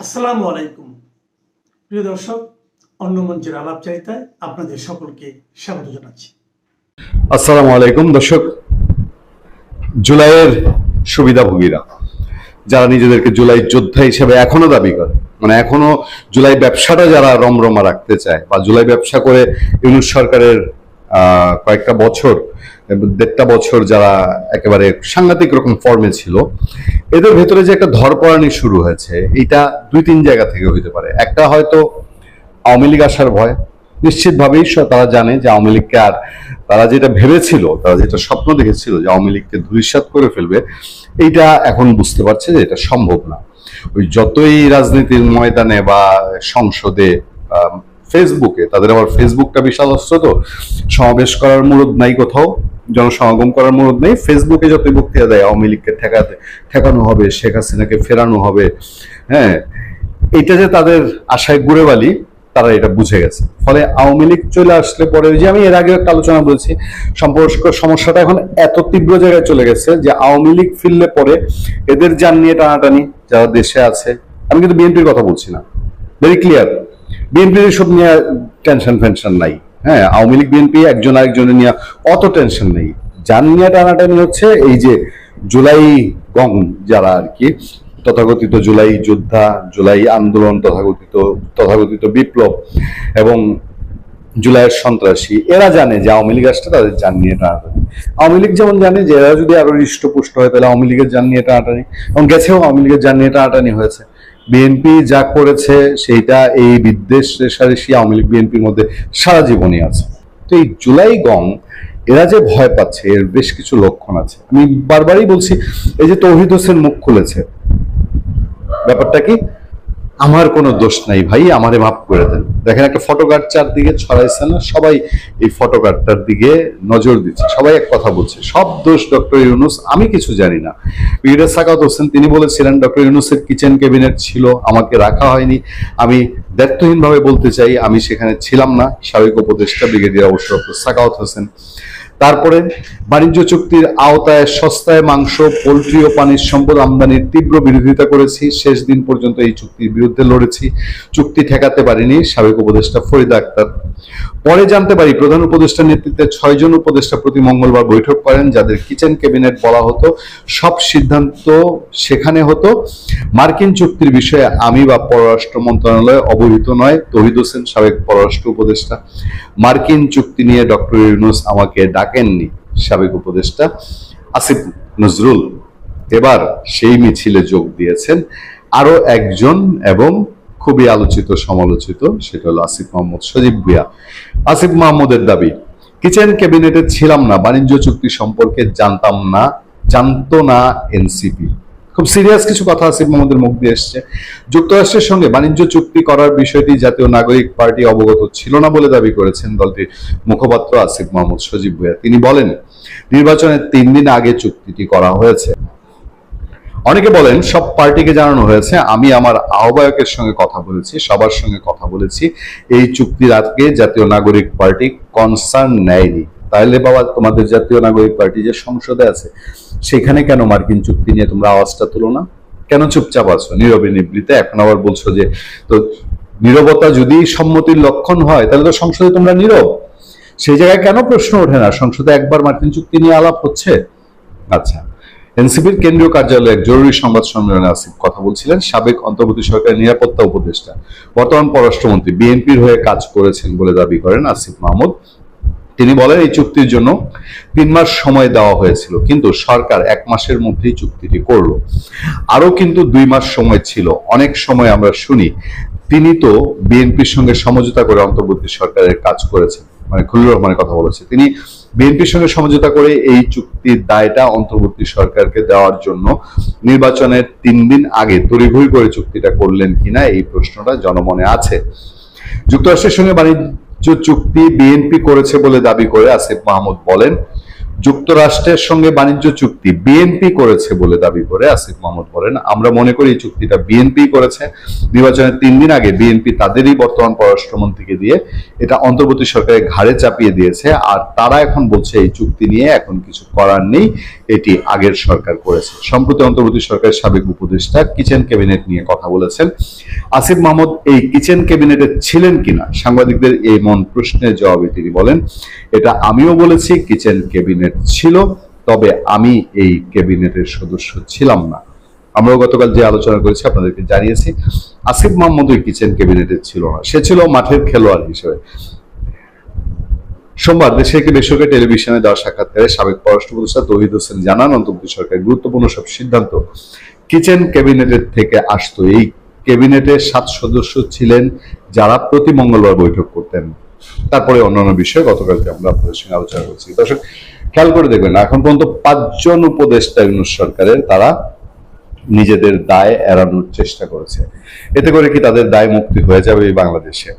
আসসালামু আলাইকুম প্রিয় দর্শক, অন্য মঞ্চের আলাপচারিতায় আপনাদের সকলকে স্বাগত জানাচ্ছি। আসসালামু আলাইকুম দর্শক। জুলাইয়ের সুবিধাভোগীরা যারা নিজেদেরকে জুলাই যোদ্ধা হিসেবে এখনো দাবি করে, মানে এখনো জুলাই ব্যবসাটা যারা রমরমা রাখতে চায় বা জুলাই ব্যবসা করে ইউনূস সরকারের কয়েকটা বছর, 1.5টা বছর যারা একেবারে সাংঘাতিক রকম ফর্মে ছিল, এদের ভেতরে যে একটা ধরপড়ানি শুরু হয়েছে, এটা 2-3 জায়গা থেকে হইতে পারে। একটা হয়তো আওয়ামী লীগ আসার ভয়, নিশ্চিতভাবেই তারা জানে যে আওয়ামী লীগকে আর তারা যেটা ভেবেছিল, তারা যেটা স্বপ্ন দেখেছিল যে আওয়ামী লীগকে ধূলিসাৎ করে ফেলবে, এইটা এখন বুঝতে পারছে যে এটা সম্ভব না। ওই যতই রাজনীতির ময়দানে বা সংসদে, ফেসবুকে, তাদের আবার ফেসবুকটা বিশাল অস্ত্র, তো সমাবেশ করার মুরদ নাই, কোথাও জনসমাগম করার মুরদ নেই। ফেসবুকে যতই বক্তৃতা দেয় আওয়ামী লীগকে ঠেকানো হবে, শেখ হাসিনাকে ফেরানো হবে, হ্যাঁ, এটা যে তাদের আশায় গুড়ে বালি, তারা এটা বুঝে গেছে। ফলে আওয়ামী লীগ চলে আসলে পরে, ওই যে আমি এর আগে একটা আলোচনা বলছি, সমস্যাটা এখন এত তীব্র জায়গায় চলে গেছে যে আওয়ামী লীগ ফিরলে পরে এদের যান নিয়ে টানাটানি যারা দেশে আছে। আমি কিন্তু বিএনপির কথা বলছি না, ভেরি ক্লিয়ার, বিএনপির সব নিয়ে টেনশন ফেনশন নাই। হ্যাঁ, আওয়ামী লীগ বিএনপি একজন আরেকজনের নিয়ে অত টেনশন নেই। যান নিয়ে টানাটানি হচ্ছে এই যে জুলাই গং যারা আর কি, তথাকথিত জুলাই যোদ্ধা, জুলাই আন্দোলন, তথাকথিত বিপ্লব এবং জুলাইয়ের সন্ত্রাসী, এরা জানে যে আওয়ামী লীগ আসলে তাদের যান নিয়ে টানাটানি। আওয়ামী লীগ যেমন জানে যে এরা যদি আরো হৃষ্টপুষ্ট হয় তাহলে আওয়ামী লীগের যান নিয়ে টানাটানি, এবং গেছেও আওয়ামী লীগের যান নিয়ে টানাটানি হয়েছে। বিএনপি যা করেছে সেইটা এই বিদ্বেষ রেষারেষি আওয়ামী লীগ বিএনপির মধ্যে সারা জীবনই আছে। তো এই জুলাই গং এরা যে ভয় পাচ্ছে, এর বেশ কিছু লক্ষণ আছে। আমি বারবারই বলছি, এই যে তৌহিদ হোসেন মুখ খুলেছে, ব্যাপারটা কি? আমার কোনো দোষ নাই ভাই, আমারে মাফ করে দেন। দেখেন, একটা ফটোকার্ড চারদিকে ছড়াইছে না, সবাই এই ফটোকার্ডটার দিকে নজর দিচ্ছে, সবাই এক কথা বলছে, সব দোষ ডক্টর ইউনূস, আমি কিছু জানি না। ব্রিগেডিয়ার সাখাওয়াত হোসেন তিনি বলেছিলেন ডক্টর ইউনূসের কিচেন ক্যাবিনেট ছিল, আমাকে রাখা হয়নি। আমি দায়িত্বহীন ভাবে বলতে চাই, আমি সেখানে ছিলাম না। সাবেক উপদেষ্টা ব্রিগেডিয়ার অবশ্য ডক্টর সাখাওয়াত হোসেন। তারপরে বাণিজ্য চুক্তির আওতায় সস্তায় মাংস, পোল্ট্রি ও পানির সম্পদ আমদানির তীব্র বিরোধিতা করেছি, শেষ দিন পর্যন্ত এই চুক্তির বিরুদ্ধে লড়েছি, চুক্তি ঠেকাতে পারিনি। সাবেক উপদেষ্টা ফরিদা আক্তার। পরে জানতে পারি প্রধান উপদেষ্টার নেতৃত্বে 6 জন উপদেষ্টা প্রতি মঙ্গলবার বৈঠক করেন, যাদের কিচেন ক্যাবিনেট বলা হতো। সব সিদ্ধান্ত সেখানে হতো। মার্কিন চুক্তির বিষয়ে আমি বা পররাষ্ট্র মন্ত্রণালয় অবহিত নয়। তৌহিদ হোসেন, সাবেক পররাষ্ট্র উপদেষ্টা। মার্কিন চুক্তি নিয়ে ডক্টর ইউনূস আমাকে ডাকেননি। সাবেক উপদেষ্টা আসিফ নজরুল এবার সেই মিছিলে যোগ দিয়েছেন। আরো একজন এবং খুবই আলোচিত সমালোচিত, সেটা হলো আসিফ মাহমুদ সজীব ভুঁইয়া। আসিফ মাহমুদের দাবি, কিচেন ক্যাবিনেটে ছিলাম না, বাণিজ্য চুক্তি সম্পর্কে জানতাম না, জানতো না এনসিপি। খুব সিরিয়াস কিছু কথা আসিফ মাহমুদের মুখ দিয়ে এসছে। যুক্তরাষ্ট্রের সঙ্গে বাণিজ্য চুক্তি করার বিষয়টি জাতীয় নাগরিক পার্টি অবগত ছিল না বলে দাবি করেছেন দলটির মুখপাত্র আসিফ মাহমুদ সজীব ভুঁইয়া। তিনি বলেন, নির্বাচনের 3 দিন আগে চুক্তিটি করা হয়েছে। অনেকে বলেন সব পার্টিকে জানানো হয়েছে, আমি আমার আহ্বায়কের সঙ্গে কথা বলেছি, সবার সঙ্গে কথা বলেছি। এই চুক্তির আজকে জাতীয় নাগরিক পার্টি কনসার্ন নেয়নি। তাহলে বাবা, তোমাদের জাতীয় নাগরিক পার্টি যে সংসদে আছে, সেখানে কেন মার্কিন চুক্তি নিয়ে তোমরা আওয়াজটা তুলো না? কেন চুপচাপ আছো নীরবে নিবৃতে? এখন আবার বলছো যে, তো নীরবতা যদি সম্মতির লক্ষণ হয় তাহলে তো সংসদে তোমরা নীরব। সেই জায়গায় কেন প্রশ্ন ওঠে না? সংসদে একবার মার্কিন চুক্তি নিয়ে আলাপ হচ্ছে। আচ্ছা, এনসিপির কেন্দ্রীয় কার্যালয়ে এক জরুরি সংবাদ সম্মেলনে আসিফ কথা বলছিলেন। সাবেক অন্তর্বর্তী সরকারের নিরাপত্তা উপদেষ্টা, বর্তমান পররাষ্ট্রমন্ত্রী, বিএনপির হয়ে কাজ করেছেন বলে দাবি করেন আসিফ মাহমুদ। তিনি বলেন, এই চুক্তির জন্য 3 মাস সময় দেওয়া হয়েছিল, কিন্তু সরকার 1 মাসের মধ্যেই চুক্তিটি করলো। আরো কিন্তু 2 মাস সময় ছিল। অনেক সময় আমরা শুনি তিনি তো বিএনপির সঙ্গে সমঝোতা করে অন্তর্বর্তী সরকারের কাজ করেছেন, মানে খলিলুর রহমানের কথা বলেছে। তিনি বিএনপির সঙ্গে সমঝোতা করে এই চুক্তির দায়টা অন্তর্বর্তী সরকারকে দেওয়ার জন্য নির্বাচনের 3 দিন আগে তড়িঘড়ি করে চুক্তিটা করলেন কিনা, এই প্রশ্নটা জনমনে আছে। যুক্তরাষ্ট্রের সঙ্গে বাণিজ্য চুক্তি বিএনপি করেছে বলে দাবি করে আসিফ মাহমুদ বলেন, যুক্তরাষ্ট্রের সঙ্গে বাণিজ্য চুক্তি বিএনপি করেছে বলে দাবি করে আসিফ মাহমুদ বলেন, আমরা মনে করি এই চুক্তিটা বিএনপি করেছে। নির্বাচনের 3 দিন আগে বিএনপি তাদেরই বর্তমান পররাষ্ট্রমন্ত্রীকে দিয়ে এটা অন্তর্বর্তী সরকারের ঘাড়ে চাপিয়ে দিয়েছে, আর তারা এখন বলছে এই চুক্তি নিয়ে এখন কিছু করার নেই, এটি আগের সরকার করেছে। সম্প্রতি অন্তর্বর্তী সরকারের সাবেক উপদেষ্টা কিচেন ক্যাবিনেট নিয়ে কথা বলেছেন। আসিফ মাহমুদ এই কিচেন ক্যাবিনেটে ছিলেন কিনা সাংবাদিকদের এই মন প্রশ্নের জবাবে তিনি বলেন, এটা আমিও বলেছি, কিচেন ক্যাবিনেট ছিল, তবে আমি এই ক্যাবিনেটের সদস্য ছিলাম না। আমরাও গতকাল যে আলোচনা করেছি আপনাদেরকে জানিয়েছি, আসিফ মাহমুদ ওই কিচেন ক্যাবিনেটে ছিল না, সে ছিল মাঠের খেলোয়াড় হিসেবে। সোমবার দেশের একটি বেসরকারি টেলিভিশনে দেওয়া সাক্ষাৎকারে সাবেক পররাষ্ট্র উপদেষ্টা তৌহিদ হোসেন জানান, অন্তর্বর্তী সরকারের গুরুত্বপূর্ণ সব সিদ্ধান্ত কিচেন ক্যাবিনেটের থেকে আসতো। এই ক্যাবিনেটে 7 সদস্য ছিলেন যারা প্রতি মঙ্গলবার বৈঠক করতেন। তারপরে অন্যান্য বিষয়ে গতকালকে আমরা আপনাদের সঙ্গে আলোচনা করছি। দর্শক খেয়াল করে দেখবেন, এখন পর্যন্ত 5 জন উপদেষ্টা ইউনূস সরকারের তারা নিজেদের দায় এড়ানোর চেষ্টা করেছে। এতে করে কি তাদের দায় মুক্তি হয়ে যাবে এই বাংলাদেশে?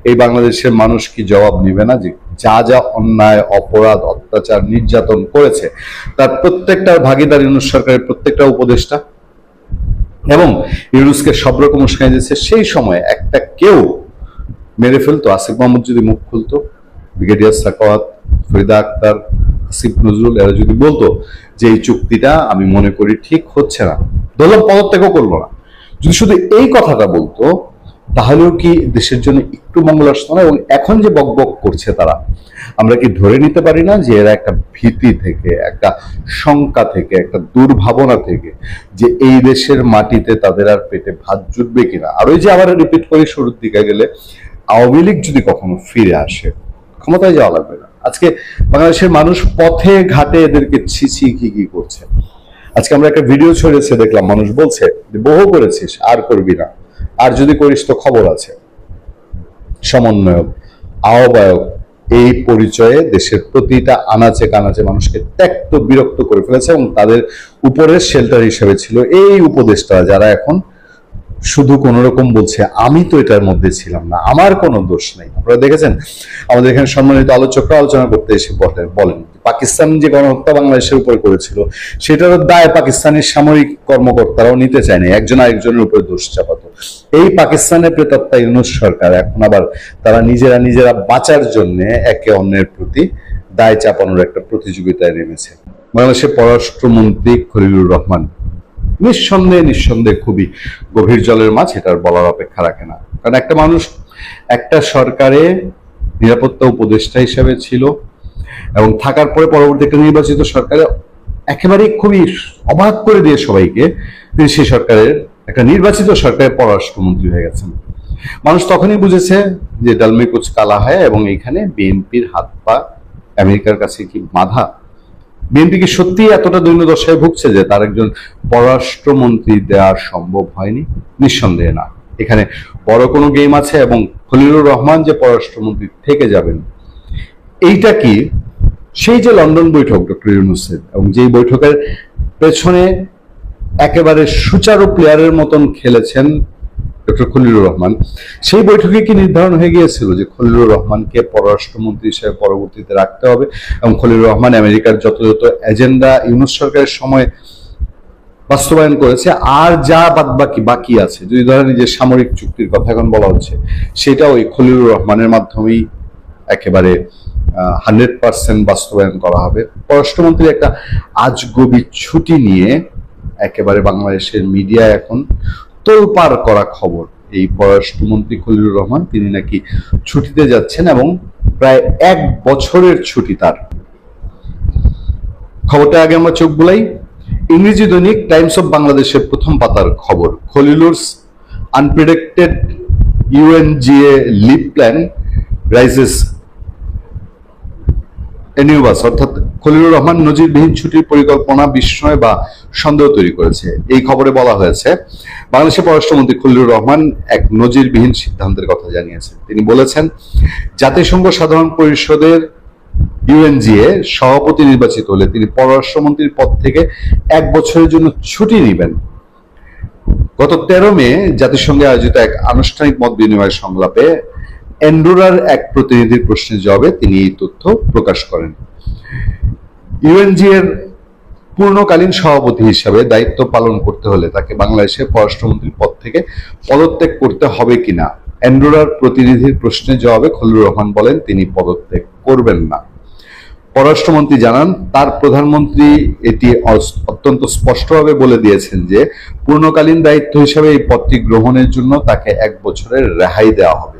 এই বাংলাদেশের মানুষ কি জবাব নিবে না যে যা যা অন্যায়, অপরাধ, অত্যাচার, নির্যাতন করেছে তার প্রত্যেকটার ভাগিদার ইউনূস সরকারের প্রত্যেকটা উপদেষ্টা, এবং ইউনূসকে সব রকম উস্কানি দিয়েছে। সেই সময় একটা কেউ মেরে ফেলতো, আসিফ মাহমুদ যদি মুখ খুলতো, ব্রিগেডিয়ার সাখাওয়াত, ফরিদা আক্তার, আসিফ নজরুল, এরা যদি বলতো যে এই চুক্তিটা আমি মনে করি ঠিক হচ্ছে না, ধরলাম পদত্যাগও করলো না, যদি শুধু এই কথাটা বলতো, তাহলেও কি দেশের জন্য একটু মঙ্গল আসতো না? এবং এখন যে বকবক করছে তারা, আমরা কি ধরে নিতে পারি না যে এরা একটা ভীতি থেকে, একটা শঙ্কা থেকে, একটা দুর্ভাবনা থেকে যে এই দেশের মাটিতে তাদের আর পেটে ভাত জুটবে কিনা? আর ওই যে আবার রিপিট করি শুরুর দিকে গেলে, আওয়ামী লীগ যদি কখনো ফিরে আসে, ক্ষমতায় যাওয়া লাগবে না। আজকে বাংলাদেশের মানুষ পথে ঘাটে এদেরকে ছিছি কি করছে। আজকে আমরা একটা ভিডিও ছড়িয়েছে, দেখলাম মানুষ বলছে যে বহু করেছিস, আর করবি না, আর যদি করিস তো খবর আছে। সমন্বয়ক, আহ্বায়ক, এই পরিচয়ে দেশের প্রতিটা আনাচে কানাচে মানুষকে ত্যক্ত বিরক্ত করে ফেলেছে, এবং তাদের উপরের শেল্টার হিসেবে ছিল এই উপদেষ্টা, যারা এখন শুধু কোন রকম বলছে আমি তো এটার মধ্যে ছিলাম না, আমার কোনো দোষ নেই। আপনারা দেখেছেন আমাদের এখানে সম্মানিত আলোচকরা আলোচনা করতে এসে বলেন পাকিস্তান যে গণহত্যা বাংলাদেশের উপরে করেছিল সেটারও দায় পাকিস্তানের সামরিক কর্মকর্তারাও নিতে চায়নি, একজন আরেকজনের উপরে দোষ চাপাতো। এই পাকিস্তানের প্রেতাত্মা ইউনূস সরকার এখন আবার তারা নিজেরা বাঁচার জন্য একে অন্যের প্রতি দায় চাপানোর একটা প্রতিযোগিতায় নেমেছে। বাংলাদেশের পররাষ্ট্রমন্ত্রী খলিলুর রহমান নিঃসন্দেহে খুবই গভীর জলের মাছ, এটার বলার অপেক্ষা রাখে না। কারণ একটা মানুষ একটা সরকারে নিরাপত্তা উপদেষ্টা হিসেবে ছিল, এবং থাকার পরে পরবর্তী একটা নির্বাচিত সরকারে একেবারেই খুবই অবাক করে দিয়ে সবাইকে তিনি সেই সরকারের একটা নির্বাচিত সরকারের পররাষ্ট্রমন্ত্রী হয়ে গেছেন। মানুষ তখনই বুঝেছে যে ডালমে কুচ কালা হয়, এবং এইখানে বিএনপির হাত পা আমেরিকার কাছে কি বাঁধা। বিএনপি কি সত্যি এতটা দৈন্যদশায় ভুগছে যে তার একজন পররাষ্ট্রমন্ত্রী দেওয়া সম্ভব হয়নি? নিঃসন্দেহে না, এখানে বড় কোনো গেম আছে, এবং খলিলুর রহমান যে পররাষ্ট্রমন্ত্রী থেকে যাবেন, এইটা কি সেই যে লন্ডন বৈঠক ডক্টর ইউনূসের, এবং যেই বৈঠকের পেছনে একেবারে সুচারু প্লেয়ারের মতন খেলেছেন ডক্টর খলিলুর রহমান, সেই বৈঠকে কি নির্ধারণ হয়ে গিয়েছিল যে খলিলুর রহমানকে পররাষ্ট্রমন্ত্রী হিসেবে পরবর্তীতে রাখতে হবে, এবং খলিলুর রহমান আমেরিকার যত এজেন্ডা ইউনূস সরকারের সময় বাস্তবায়ন করেছে, আর যা বাকি আছে, যদি ধরেন যে সামরিক চুক্তির কথা এখন বলা হচ্ছে, সেটা ওই খলিলুর রহমানের মাধ্যমেই একেবারে 100% বাস্তবায়ন করা হবে। পররাষ্ট্রমন্ত্রী একটা আজগবি ছুটি নিয়ে একেবারে বাংলাদেশের মিডিয়া এখন তোলপাড় করা খবর, এই পররাষ্ট্রমন্ত্রী খলিলুর রহমান তিনি নাকি ছুটিতে যাচ্ছেন, এবং প্রায় 1 বছরের ছুটি তার। খবরটা আগে আমরা চোখ বুলাই, ইংরেজি দৈনিক টাইমস অফ বাংলাদেশের প্রথম পাতার খবর, খলিলুরস আনপ্রেডিক্টেড ইউএনজিএ লিভ প্ল্যান রাইজেস এনিউবাস, অর্থাৎ খলিলুর রহমান নজিরবিহীন ছুটির পরিকল্পনা বিস্ময় বা সন্দেহ তৈরি করেছে। এই খবরে বলা হয়েছে বাংলাদেশের পররাষ্ট্রমন্ত্রী খলিলুর রহমান এক নজিরবিহীন সিদ্ধান্তের কথা জানিয়েছেন। তিনি বলেছেন, জাতিসংঘ সাধারণ পরিষদের ইউএনজিএ সভাপতি নির্বাচিত হলে তিনি পররাষ্ট্রমন্ত্রীর পদ থেকে 1 বছরের জন্য ছুটি নেবেন। গত 13 মে জাতিসংঘে আয়োজিত এক আনুষ্ঠানিক মত বিনিময় সংলাপে এন্ডোরার এক প্রতিনিধির প্রশ্নের জবাবে তিনি এই তথ্য প্রকাশ করেন। ইউএনজি এর পূর্ণকালীন সভাপতি হিসাবে দায়িত্ব পালন করতে হলে তাকে বাংলাদেশের পররাষ্ট্রমন্ত্রীর পদ থেকে পদত্যাগ করতে হবে কিনা অ্যান্ডোরার প্রতিনিধির প্রশ্নের জবাবে খলিলুর রহমান বলেন তিনি পদত্যাগ করবেন না। পররাষ্ট্রমন্ত্রী জানান তার প্রধানমন্ত্রী এটি অত্যন্ত স্পষ্টভাবে বলে দিয়েছেন যে পূর্ণকালীন দায়িত্ব হিসাবে এই পদটি গ্রহণের জন্য তাকে 1 বছরের রেহাই দেওয়া হবে।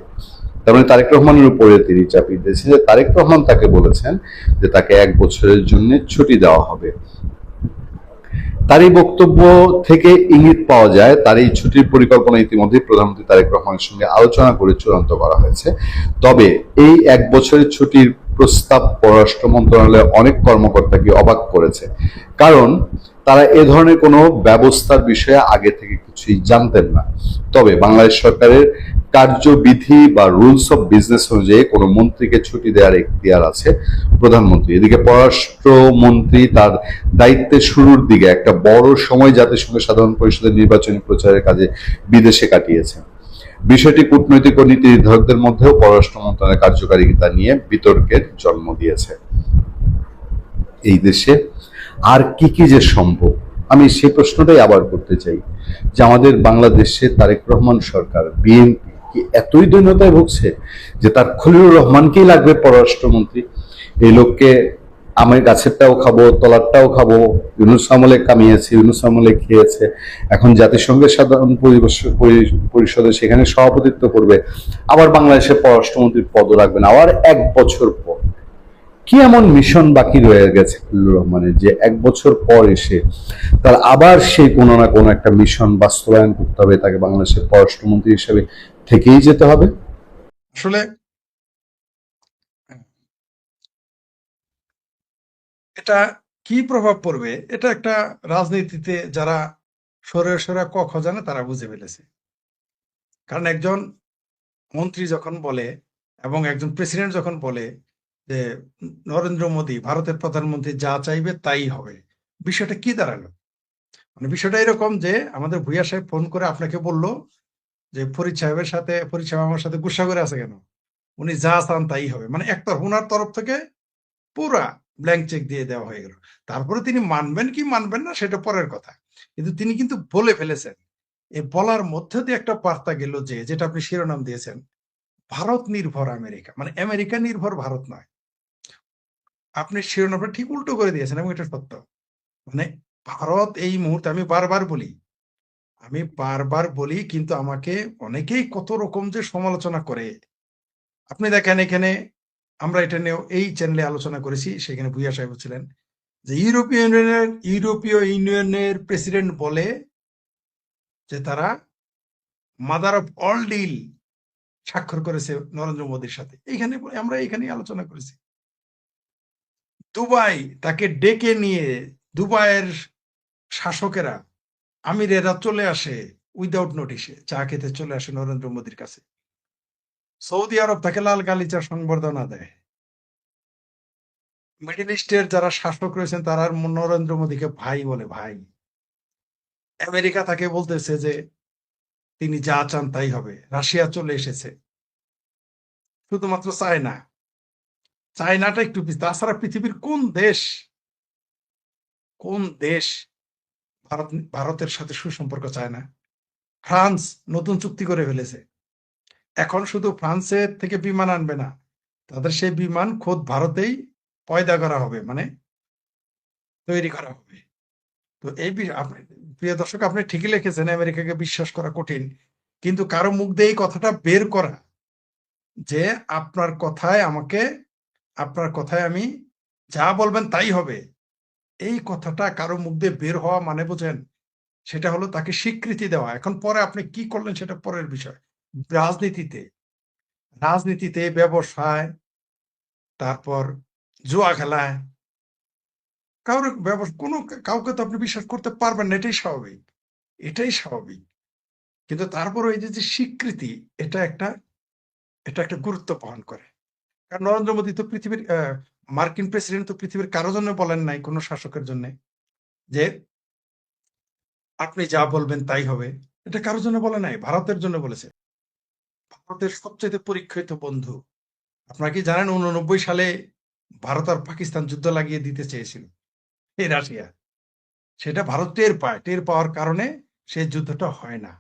তার মানে তারেক রহমানের উপরে তিনি চাপিয়ে দিয়েছেন যে তারেক রহমান তাকে বলেছেন যে তাকে 1 বছরের জন্য ছুটি দেওয়া হবে। তার এই বক্তব্য থেকে ইঙ্গিত পাওয়া যায় তার এই ছুটির পরিকল্পনা ইতিমধ্যে প্রধানমন্ত্রী তারেক রহমানের সঙ্গে আলোচনা করে চূড়ান্ত করা হয়েছে। তবে এই 1 বছরের ছুটির প্রস্তাব পররাষ্ট্র মন্ত্রণালয়ের অনেক কর্মকর্তাকে অবাক করেছে, কারণ তারা এ ধরনের কোনো ব্যবস্থার বিষয়ে আগে থেকে কিছুই জানতেন না। তবে বাংলাদেশ সরকারের কার্যবিধি বা রুলস অফ বিজনেস অনুযায়ী কোনো মন্ত্রীকে ছুটি দেওয়ার এখতিয়ার আছে প্রধানমন্ত্রী। এদিকে পররাষ্ট্রমন্ত্রী তার দায়িত্বের শুরুর দিকে একটা বড় সময় জাতিসংঘ সাধারণ পরিষদের নির্বাচনী প্রচারের কাজে বিদেশে কাটিয়েছেন। বিষয়টি কূটনৈতিক ও নীতি নির্ধারকদের মধ্যেও পররাষ্ট্র মন্ত্রণালয়ের কার্যকারিতা নিয়ে বিতর্কের জন্ম দিয়েছে। এই দেশে আর কি কি যে সম্ভব, আমি সেই প্রশ্নটাই আবার করতে চাই যে আমাদের বাংলাদেশে তারেক রহমান সরকার বিএনপি কি এতই দৈন্যতায় ভুগছে যে তার খলিলুর রহমানকেই লাগবে পররাষ্ট্রমন্ত্রী? এই লোককে আমি গাছেরটাও খাবো, তলারটাও খাবো, ইউনূস আমলে কামিয়েছে, ইউনূস আমলে খেয়েছে, এখন জাতিসংঘের সাধারণ পরিষদে সেখানে সভাপতিত্ব করবে, আবার বাংলাদেশের পররাষ্ট্রমন্ত্রীর পদও রাখবেন আবার 1 বছর পর। কি এমন মিশন বাকি রয়ে গেছে খলিলুর রহমানের যে 1 বছর পর এসে তার আবার সেই কোনো না কোনো একটা মিশন বাস্তবায়ন করতে হবে, তাকে বাংলাদেশের পররাষ্ট্রমন্ত্রী হিসেবে থেকেই যেতে হবে? আসলে এটা কি প্রভাব পড়বে, এটা একটা রাজনীতিতে যারা সরে ক খ জানে তারা বুঝে ফেলেছে। কারণ একজন মন্ত্রী যখন বলে এবং একজন প্রেসিডেন্ট যখন বলে যে নরেন্দ্র মোদী ভারতের প্রধানমন্ত্রী যা চাইবে তাই হবে, বিষয়টা কি দাঁড়ালো? মানে বিষয়টা এরকম যে আমাদের ভূঁইয়া সাহেব ফোন করে আপনাকে বলল যে ফরিদ সাহেব আমার সাথে গুসা করে আছে কেন, উনি যা চান তাই হবে, মানে একটা ওনার তরফ থেকে পুরা ব্ল্যাঙ্ক চেক দিয়ে দেওয়া হয়ে গেল। তারপরে তিনি মানবেন কি মানবেন না সেটা পরের কথা, কিন্তু তিনি কিন্তু বলে ফেলেছেন। এই বলার মধ্যে দিয়ে একটা বার্তা গেল যে, যেটা আপনি শিরোনাম দিয়েছেন, ভারত নির্ভর আমেরিকা, মানে আমেরিকা নির্ভর ভারত নয়। আপনি শিরোনামটা ঠিক উল্টো করে দিয়েছেন এবং এটা সত্য। মানে ভারত এই মুহূর্তে, আমি বারবার বলি কিন্তু আমাকে অনেকেই কত রকম যে সমালোচনা করে। আপনি দেখেন এখানে আমরা এটা নিয়েও এই চ্যানেলে আলোচনা করেছি, সেখানে ভূঁইয়া সাহেব ছিলেন, যে ইউরোপীয় ইউনিয়নের প্রেসিডেন্ট বলে যে তারা মাদার অফ অল ডিল স্বাক্ষর করেছে নরেন্দ্র মোদীর সাথে। আমরা এখানেই আলোচনা করেছি। দুবাই তাকে ডেকে নিয়ে দুবাইয়ের শাসকেরা, আমিরেরা চলে আসে উইদাউট নোটিশে, চা খেতে চলে আসে নরেন্দ্র মোদীর কাছে। সৌদি আরব তাকে লাল গালিচার সংবর্ধনা দেয়। মিডল ইস্টের যারা শাসক রয়েছেন তারা নরেন্দ্র মোদীকে ভাই বলে, ভাই। আমেরিকা তাকে বলতেছে যে তিনি যা চান তাই হবে। রাশিয়া চলে এসেছে, শুধুমাত্র চায়নাটা একটু তাছাড়া পৃথিবীর কোন দেশ ভারতের সাথে সুসম্পর্ক চায় না? ফ্রান্স নতুন চুক্তি করে ফেলেছে, এখন শুধু ফ্রান্সের থেকে বিমান আনবে না, তাদের সেই বিমান খোদ ভারতেই পয়দা করা হবে, মানে তৈরি করা হবে। তো এই প্রিয় দর্শক, আপনি ঠিকই লিখেছেন আমেরিকাকে বিশ্বাস করা কঠিন, কিন্তু কারো মুখ দিয়ে এই কথাটা বের করা যে আপনার কথায় আমি যা বলবেন তাই হবে, এই কথাটা কারো মুখ দিয়ে বের হওয়া মানে বোঝেন, সেটা হলো তাকে স্বীকৃতি দেওয়া। এখন পরে আপনি কি করলেন সেটা পরের বিষয়। রাজনীতিতে ব্যবসায়, তারপর জুয়া খেলায় কাউকে তো আপনি বিশ্বাস করতে পারবেন না, এটাই স্বাভাবিক। কিন্তু তারপর এই যে স্বীকৃতি, এটা একটা গুরুত্ব বহন করে। কারণ নরেন্দ্র মোদী তো মার্কিন প্রেসিডেন্ট তো পৃথিবীর কারো জন্য বলেন নাই, কোনো শাসকের জন্য যে আপনি যা বলবেন তাই হবে, এটা কারোর জন্য বলে নাই, ভারতের জন্য বলেছে। ভারতের সবচেয়ে পরীক্ষিত বন্ধু, আপনারা কি জানেন 89 সালে ভারত আর পাকিস্তান যুদ্ধ লাগিয়ে দিতে চেয়েছিল এই রাশিয়া। সেটা ভারত টের পায়, টের পাওয়ার কারণে সেই যুদ্ধটা হয় না।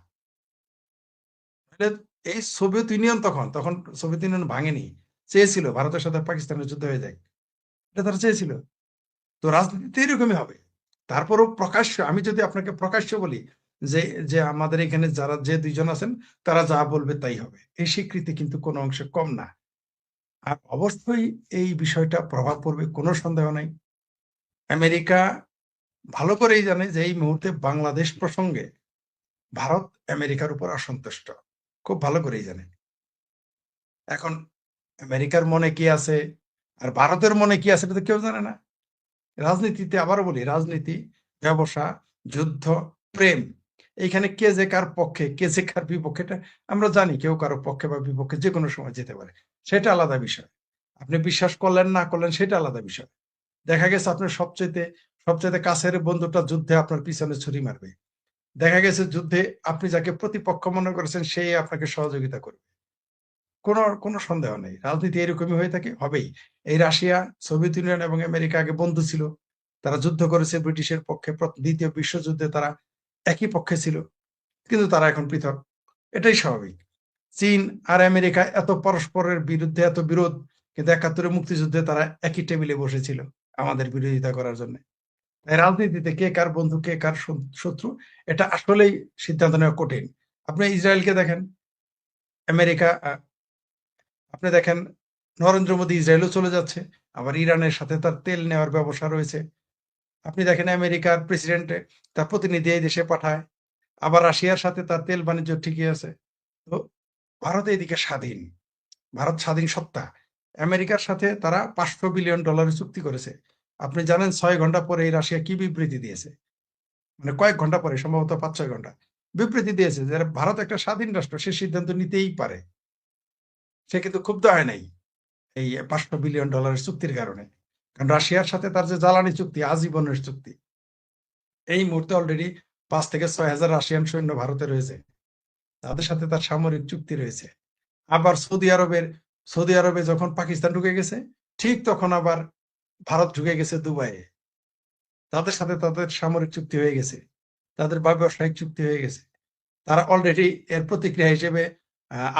মানে এই সোভিয়েত ইউনিয়ন তখন তখন সোভিয়েত ইউনিয়ন ভাঙেনি, চেয়েছিল ভারতের সাথে পাকিস্তানের যুদ্ধ হয়ে যায়, এটা তারা চেয়েছিল। তো রাজনীতিতে এরকমই হবে। তারপরেও প্রকাশ্য, আমি যদি আপনাকে প্রকাশ্য বলি যে যে আমাদের এখানে যারা যে দুইজন আছেন তারা যা বলবে তাই হবে, এই স্বীকৃতি কিন্তু কোনো অংশে কম না। আর অবশ্যই এই বিষয়টা প্রভাব পড়বে, কোনো সন্দেহ নাই। আমেরিকা ভালো করেই জানে যে এই মুহূর্তে বাংলাদেশ প্রসঙ্গে ভারত আমেরিকার উপর অসন্তুষ্ট, খুব ভালো করেই জানে। এখন আমেরিকার মনে কি আছে আর ভারতের মনে কি আছে এটা তো কেউ জানে না। রাজনীতিতে আবারও বলি, রাজনীতি, ব্যবসা, যুদ্ধ, প্রেম, এইখানে কে যে কার পক্ষে কে যে কার বিপক্ষে এটা আমরা জানি। কেউ কারো পক্ষে বা বিপক্ষে যে কোনো সময় যেতে পারে, সেটা আলাদা বিষয়। আপনি বিশ্বাস করলেন না করলেন সেটা আলাদা বিষয়। দেখা গেছে আপনার সবচেয়ে সবচেয়ে কাছের বন্ধুটা যুদ্ধে আপনার পিছনে ছুরি মারবে। দেখা গেছে যুদ্ধে আপনি যাকে প্রতিপক্ষ মনে করেছেন সেই আপনাকে সহযোগিতা করবে। কোনো কোনো সন্দেহ নেই, রাজনীতি এরকমই হয়ে থাকে, হবেই। এই রাশিয়া, সোভিয়েত ইউনিয়ন এবং আমেরিকা আগে বন্ধু ছিল, তারা যুদ্ধ করেছে ব্রিটিশের পক্ষে, দ্বিতীয় বিশ্বযুদ্ধে তারা একই পক্ষে ছিল, কিন্তু তারা এখন পৃথক, এটাই স্বাভাবিক। চীন আর আমেরিকা এত পরস্পরের বিরুদ্ধে এত বিরোধ, কিন্তু ৭১ মুক্তিযুদ্ধে তারা একই টেবিলে বসেছিল আমাদের বিরোধিতা করার জন্য। তাই রাজনীতিতে কে কার বন্ধু কে কার শত্রু এটা আসলেই সিদ্ধান্ত নেওয়া কঠিন। আপনি ইসরায়েলকে দেখেন, আমেরিকা আপনি দেখেন নরেন্দ্র মোদী ইসরায়েলও চলে যাচ্ছে, আবার ইরানের সাথে তার তেল নেওয়ার ব্যবসা রয়েছে। আপনি দেখেন আমেরিকার প্রেসিডেন্ট তার প্রতিনিধি এই দেশে পাঠায়, আবার রাশিয়ার সাথে তার তেল বাণিজ্য ঠিকই আছে। তো ভারত এইদিকে স্বাধীন, ভারত স্বাধীন সত্তা। আমেরিকার সাথে তারা $500 বিলিয়ন চুক্তি করেছে। আপনি জানেন 6 ঘন্টা পরে এই রাশিয়া কি বিবৃতি দিয়েছে, মানে কয়েক ঘন্টা পরে, সম্ভবত ৫-৬ ঘন্টা বিবৃতি দিয়েছে যে ভারত একটা স্বাধীন রাষ্ট্র, সে সিদ্ধান্ত নিতেই পারে। সে কিন্তু ক্ষুব্ধ হয় নাই এই $500 বিলিয়ন চুক্তির কারণে। কারণ রাশিয়ার সাথে তার যে জ্বালানি চুক্তি, আজীবনের চুক্তি, এই মুহূর্তে অলরেডি ৫ থেকে ৬ হাজার রাশিয়ান সৈন্য ভারতে রয়েছে, তাদের সাথে তার সামরিক চুক্তি রয়েছে। আবার সৌদি আরবে যখন পাকিস্তান ঢুকে গেছে, ঠিক তখন আবার ভারত ঢুকে গেছে দুবাইয়ে, তাদের সাথে তাদের সামরিক চুক্তি হয়ে গেছে, তাদের ব্যবসায়িক চুক্তি হয়ে গেছে। তারা অলরেডি এর প্রতিক্রিয়া হিসেবে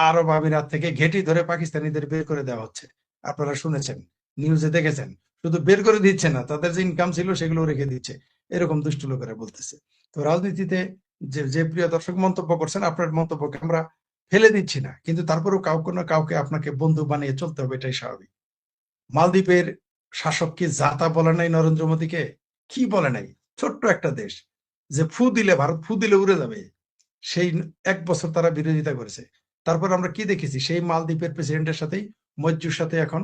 আরব আমিরাত থেকে ঘেঁটি ধরে পাকিস্তানিদের বের করে দেওয়া হচ্ছে। আপনারা শুনেছেন, নিউজে দেখেছেন। শুধু বের করে দিচ্ছে না, তাদের যে ইনকাম ছিল সেগুলো রেখে দিচ্ছে, এরকম দুষ্ট লোকেরা বলতেছে। তো রাজনীতিতে যে যে প্রিয় দর্শক মন্তব্য করছেন, আপনার মন্তব্যকে আমরা ফেলে দিচ্ছি না, কিন্তু তারপরেও কাউকে না কাউকে আপনাকে বন্ধু বানিয়ে চলতে হবে, এটাই স্বাভাবিক। মালদ্বীপের শাসক কি জাতা বলে নাই নরেন্দ্র মোদীকে? কি বলে নাই? ছোট্ট একটা দেশ, যে ফু দিলে ভারত ফু দিলে উড়ে যাবে, সেই ১ বছর তারা বিরোধিতা করেছে। তারপর আমরা কি দেখেছি, সেই মালদ্বীপের প্রেসিডেন্টের সাথেই মজ্জুর সাথে এখন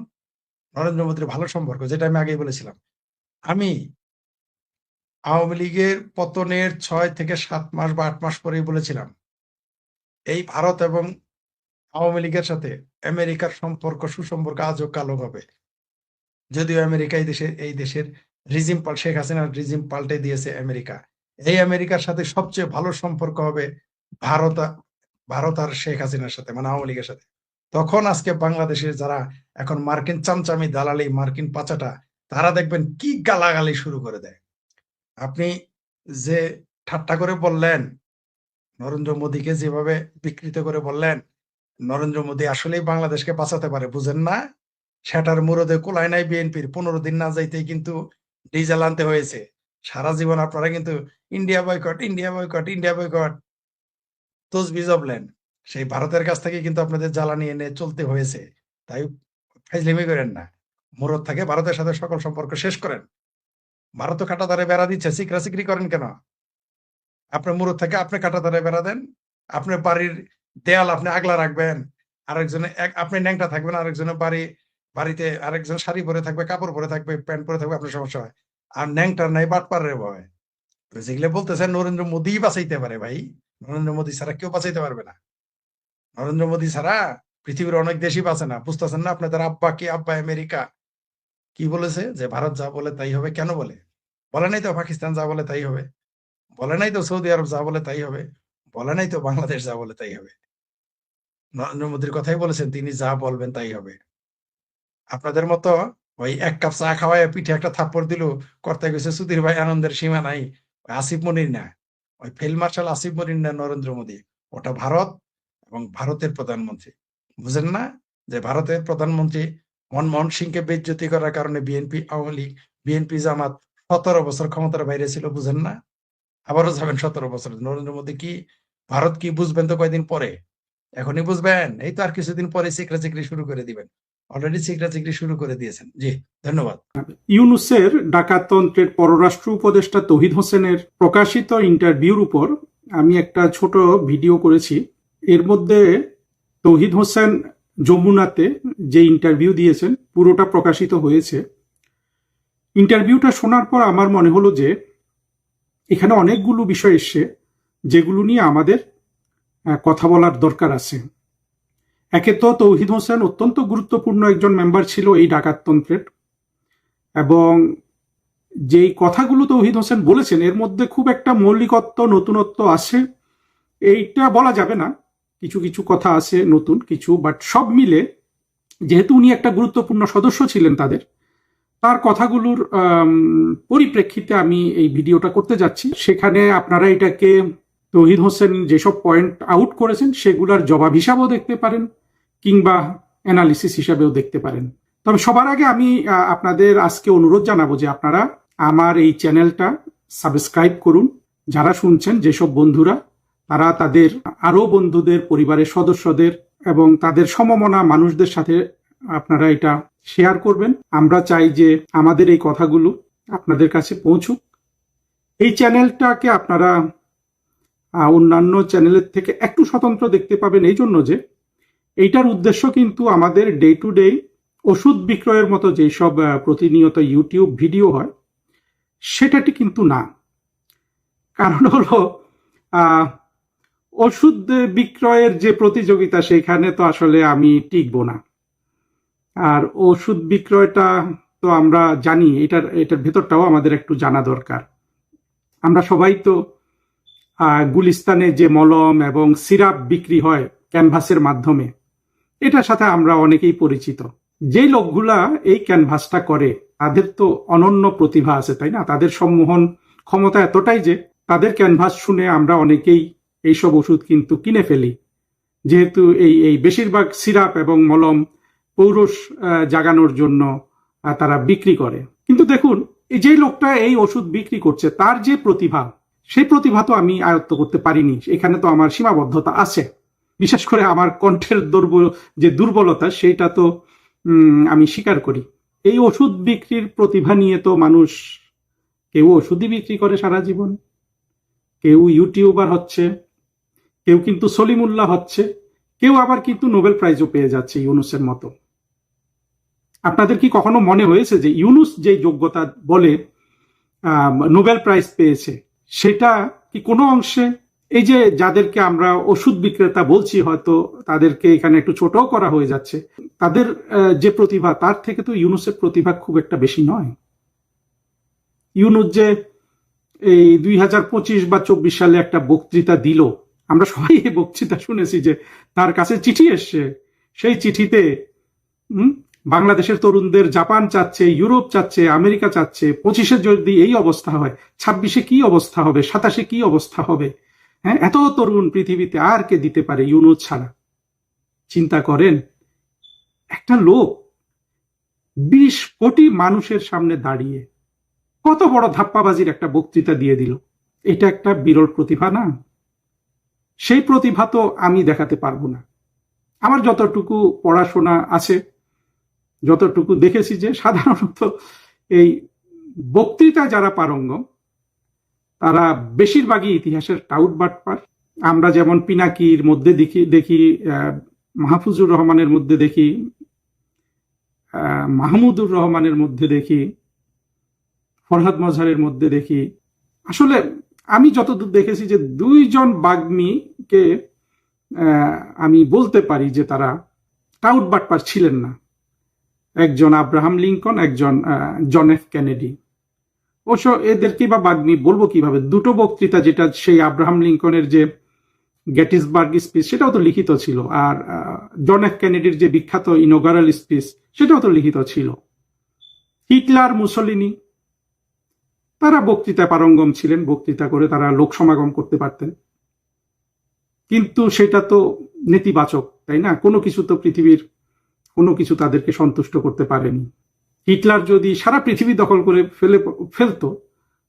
নরেন্দ্র মোদীর ভালো সম্পর্ক, যেটা আমি আগেই বলেছিলাম। আমি আওয়ামী লীগের পতনের ৬ থেকে ৭ মাস বা ৮ মাস পরেই বলেছিলাম, এই ভারত এবং আওয়ামী লীগের সাথে আমেরিকার সম্পর্ক, সুসম্পর্ক আজও কালো হবে। যদিও আমেরিকা এই দেশের রিজিম শেখ হাসিনার রিজিম পাল্টে দিয়েছে আমেরিকা। এই আমেরিকার সাথে সবচেয়ে ভালো সম্পর্ক হবে ভারত ভারত আর শেখ হাসিনার সাথে, মানে আওয়ামী লীগের সাথে। তখন আজকে বাংলাদেশের যারা এখন মার্কিন চামচামি দালালি, মার্কিন পাচাটা, তারা দেখবেন কি গালাগালি শুরু করে দেয়। আপনি যে ঠাট্টা করে বললেন, নরেন্দ্র মোদীকে যেভাবে বিকৃত করে বললেন, নরেন্দ্র মোদী আসলেই বাংলাদেশকে বাঁচাতে পারে, বুঝেন না? সেটার মুরদে কুলায় নাই বিএনপির, ১৫ দিন না যাইতেই কিন্তু ডিজেল আনতে হয়েছে। সারা জীবন আপনারা কিন্তু India boycott, India boycott, India boycott তসবি জপলেন। সেই ভারতের কাছ থেকে কিন্তু আপনাদের জ্বালানি এনে চলতে হয়েছে। তাই ফাইজলামি করেন না। মুরদ থাকে ভারতের সাথে সকল সম্পর্ক শেষ করেন। ভারতও কাঁটাতারে বেড়া দিচ্ছে, চিকরা-চিকরি করেন কেন? আপনার মুরদ থেকে আপনি কাঁটাতারে বেড়া দেন। আপনার বাড়ির দেয়াল আপনি আগলা রাখবেন। আরেকজনে আপনি ন্যাংটা থাকবেন, আরেকজনের বাড়িতে আরেকজন শাড়ি পরে থাকবে, কাপড় পরে থাকবে, প্যান্ট পরে থাকবে, আপনার সমস্যা হয়। আর ন্যাংটার নাই বাটপারের ভয়। তো যেগুলো বলতেছেন নরেন্দ্র মোদীই বাঁচাইতে পারে ভাই। নরেন্দ্র মোদী ছাড়া কেউ বাঁচাইতে পারবে না। নরেন্দ্র মোদী ছাড়া পৃথিবীর অনেক দেশই বাঁচে না। বুঝতেছেন না? আপনাদের আব্বা কি, আব্বা আমেরিকা কি বলেছে যে ভারত যা বলে তাই হবে? কেন বলে? বলে নাই তো পাকিস্তান যা বলে তাই হবে। বলে নাই তো সৌদি আরব যা বলে তাই হবে। বলে নাই তো বাংলাদেশ যা বলে তাই হবে। নরেন্দ্র মোদীর কথাই বলেছেন, তিনি যা বলবেন তাই হবে। আপনাদের মতো ওই এক কাপ চা খাওয়ায় পিঠে একটা থাপ্পড় দিল, করতে গেছে সুধীর ভাই, আনন্দের সীমা নাই। ওই আসিফ মনির না, ওই ফিল্ড মার্শাল আসিফ মনির না, নরেন্দ্র মোদী, ওটা ভারত এবং ভারতের প্রধানমন্ত্রী। বুঝেন না যে ভারতের প্রধানমন্ত্রী মনমোহন সিংকে বেইজ্জতি করার কারণে বিএনপি, আওয়ামী লীগ, বিএনপি, জামাত 17 বছর ক্ষমতার বাইরে ছিল, বুঝেন না? আবারও যাবেন 17 বছর। নরেন্দ্র মোদী কি, ভারত কি বুঝবেন তো কয়দিন পরে, এখনই বুঝবেন? এই তো আর কিছুদিন পরে চিকরা চিকরি শুরু করে দিবেন। অলরেডি চিকরা চিকরি শুরু করে দিয়েছেন। জি, ধন্যবাদ। ইউনূসের ডাকাততন্ত্রের পররাষ্ট্র উপদেষ্টা তৌহিদ হোসেনের প্রকাশিত ইন্টারভিউর উপর আমি একটা ছোট ভিডিও করেছি। এর মধ্যে তৌহিদ হোসেন যমুনাতে যে ইন্টারভিউ দিয়েছেন পুরোটা প্রকাশিত হয়েছে। ইন্টারভিউটা শোনার পর আমার মনে হলো যে এখানে অনেকগুলো বিষয় এসছে যেগুলো নিয়ে আমাদের কথা বলার দরকার আছে। একে তো তৌহিদ হোসেন অত্যন্ত গুরুত্বপূর্ণ একজন মেম্বার ছিল এই ডাকাততন্ত্রের, এবং যেই কথাগুলো তৌহিদ হোসেন বলেছেন এর মধ্যে খুব একটা মৌলিকত্ব, নতুনত্ব আছে এইটা বলা যাবে না। কিছু কিছু কথা আছে নতুন কিছু, বাট সব মিলে যেহেতু উনি একটা গুরুত্বপূর্ণ সদস্য ছিলেন তার কথাগুলোর পরিপ্রেক্ষিতে আমি এই ভিডিওটা করতে যাচ্ছি। সেখানে আপনারা এটাকে তৌহিদ হোসেন যেসব পয়েন্ট আউট করেছেন সেগুলোর জবাব হিসাবেও দেখতে পারেন, কিংবা অ্যানালিসিস হিসাবেও দেখতে পারেন। তবে সবার আগে আমি আপনাদের আজকে অনুরোধ জানাবো যে আপনারা আমার এই চ্যানেলটা সাবস্ক্রাইব করুন। যারা শুনছেন, যেসব বন্ধুরা, তারা তাদের আরো বন্ধুদের, পরিবারের সদস্যদের এবং তাদের সমমনা মানুষদের সাথে আপনারা এটা শেয়ার করবেন। আমরা চাই যে আমাদের এই কথাগুলো আপনাদের কাছে পৌঁছুক। এই চ্যানেলটাকে আপনারা অন্যান্য চ্যানেলের থেকে একটু স্বতন্ত্র দেখতে পাবেন এই জন্য যে এইটার উদ্দেশ্য কিন্তু আমাদের ডে টু ডে ওষুধ বিক্রয়ের মতো যেসব প্রতিনিয়ত ইউটিউব ভিডিও হয় সেটাটি কিন্তু না। কারণ হলো ওষুধ বিক্রয়ের যে প্রতিযোগিতা সেখানে তো আসলে আমি টিকবো না। আর ওষুধ বিক্রয়টা তো আমরা জানি, এটার ভেতরটাও আমাদের একটু জানা দরকার। আমরা সবাই তো গুলিস্তানে যে মলম এবং সিরাপ বিক্রি হয় ক্যানভাসের মাধ্যমে, এটার সাথে আমরা অনেকেই পরিচিত। যে লোকগুলা এই ক্যানভাসটা করে তাদের তো অনন্য প্রতিভা আছে, তাই না? তাদের সম্মোহন ক্ষমতা এতটাই যে তাদের ক্যানভাস শুনে আমরা অনেকেই এইসব ওষুধ কিন্তু কিনে ফেলি, যেহেতু এই বেশিরভাগ সিরাপ এবং মলম পৌরুষ জাগানোর জন্য তারা বিক্রি করে। কিন্তু দেখুন, এই যে লোকটা এই ওষুধ বিক্রি করছে তার যে প্রতিভা, সেই প্রতিভা তো আমি আয়ত্ত করতে পারিনি। এখানে তো আমার সীমাবদ্ধতা আছে। বিশেষ করে আমার কণ্ঠের যে দুর্বলতা সেইটা তো আমি স্বীকার করি। এই ওষুধ বিক্রির প্রতিভা নিয়ে তো মানুষ, কেউ ওষুধই বিক্রি করে সারা জীবন, কেউ ইউটিউবার হচ্ছে, কেউ কিন্তু সলিমুল্লাহ হচ্ছে, কেউ আবার কিন্তু নোবেল প্রাইজও পেয়ে যাচ্ছে ইউনূসের মতো। আপনাদের কি কখনো মনে হয়েছে যে ইউনূস যে যোগ্যতা বলে নোবেল প্রাইজ পেয়েছে সেটা কি কোনো অংশে এই যে যাদেরকে আমরা ওষুধ বিক্রেতা বলছি, হয়তো তাদেরকে এখানে একটু ছোটও করা হয়ে যাচ্ছে, তাদের যে প্রতিভা তার থেকে তো ইউনূসের প্রতিভা খুব একটা বেশি নয়। ইউনূস যে এই 2025 বা 24 সালে একটা বক্তৃতা দিল, আমরা সবাই এই বক্তৃতা শুনেছি যে তার কাছে চিঠি এসছে, সেই চিঠিতে বাংলাদেশের তরুণদের জাপান চাচ্ছে, ইউরোপ চাচ্ছে, আমেরিকা চাচ্ছে, 25-এ যদি এই অবস্থা হয়, 26-এ কি অবস্থা হবে, 27-এ কি অবস্থা হবে। হ্যাঁ, এত তরুণ পৃথিবীতে আর কে দিতে পারে ইউনূস ছাড়া? চিন্তা করেন, একটা লোক 20 কোটি মানুষের সামনে দাঁড়িয়ে কত বড় ধাপ্পাবাজির একটা বক্তৃতা দিয়ে দিল। এটা একটা বিরল প্রতিভা না? সেই প্রতিভা তো আমি দেখাতে পারবো না। আমার যতটুকু পড়াশোনা আছে, যতটুকু দেখেছি যে সাধারণত এই বক্তৃতা যারা পারঙ্গম তারা বেশিরভাগই ইতিহাসের টাউট বাটপার। আমরা যেমন পিনাকির মধ্যে দেখি মাহফুজুর রহমানের মধ্যে দেখি, মাহমুদুর রহমানের মধ্যে দেখি, ফরহাদ মজহারের মধ্যে দেখি। আসলে আমি যতদূর দেখেছি যে 2 জন বাগ্মীকে আমি বলতে পারি যে তারা টাউট বাটপার ছিলেন না। একজন আব্রাহাম লিঙ্কন, একজন জন এফ কেনেডি। অবশ্য এদেরকে বা বাগ্মী বলবো কিভাবে? দুটো বক্তৃতা, যেটা সেই আব্রাহাম লিঙ্কনের যে গেটিসবার্গ স্পিচ সেটাও তো লিখিত ছিল, আর জন এফ কেনেডির যে বিখ্যাত ইনোগারাল স্পিচ সেটাও তো লিখিত ছিল। হিটলার, মুসলিনি, তারা বক্তৃতায় পারঙ্গম ছিলেন, বক্তৃতা করে তারা লোক সমাগম করতে পারতেন, কিন্তু সেটা তো নেতিবাচক, তাই না? কোনো কিছু তো পৃথিবীর কোনো কিছু তাদেরকে সন্তুষ্ট করতে পারেনি। হিটলার যদি সারা পৃথিবী দখল করে ফেলতো,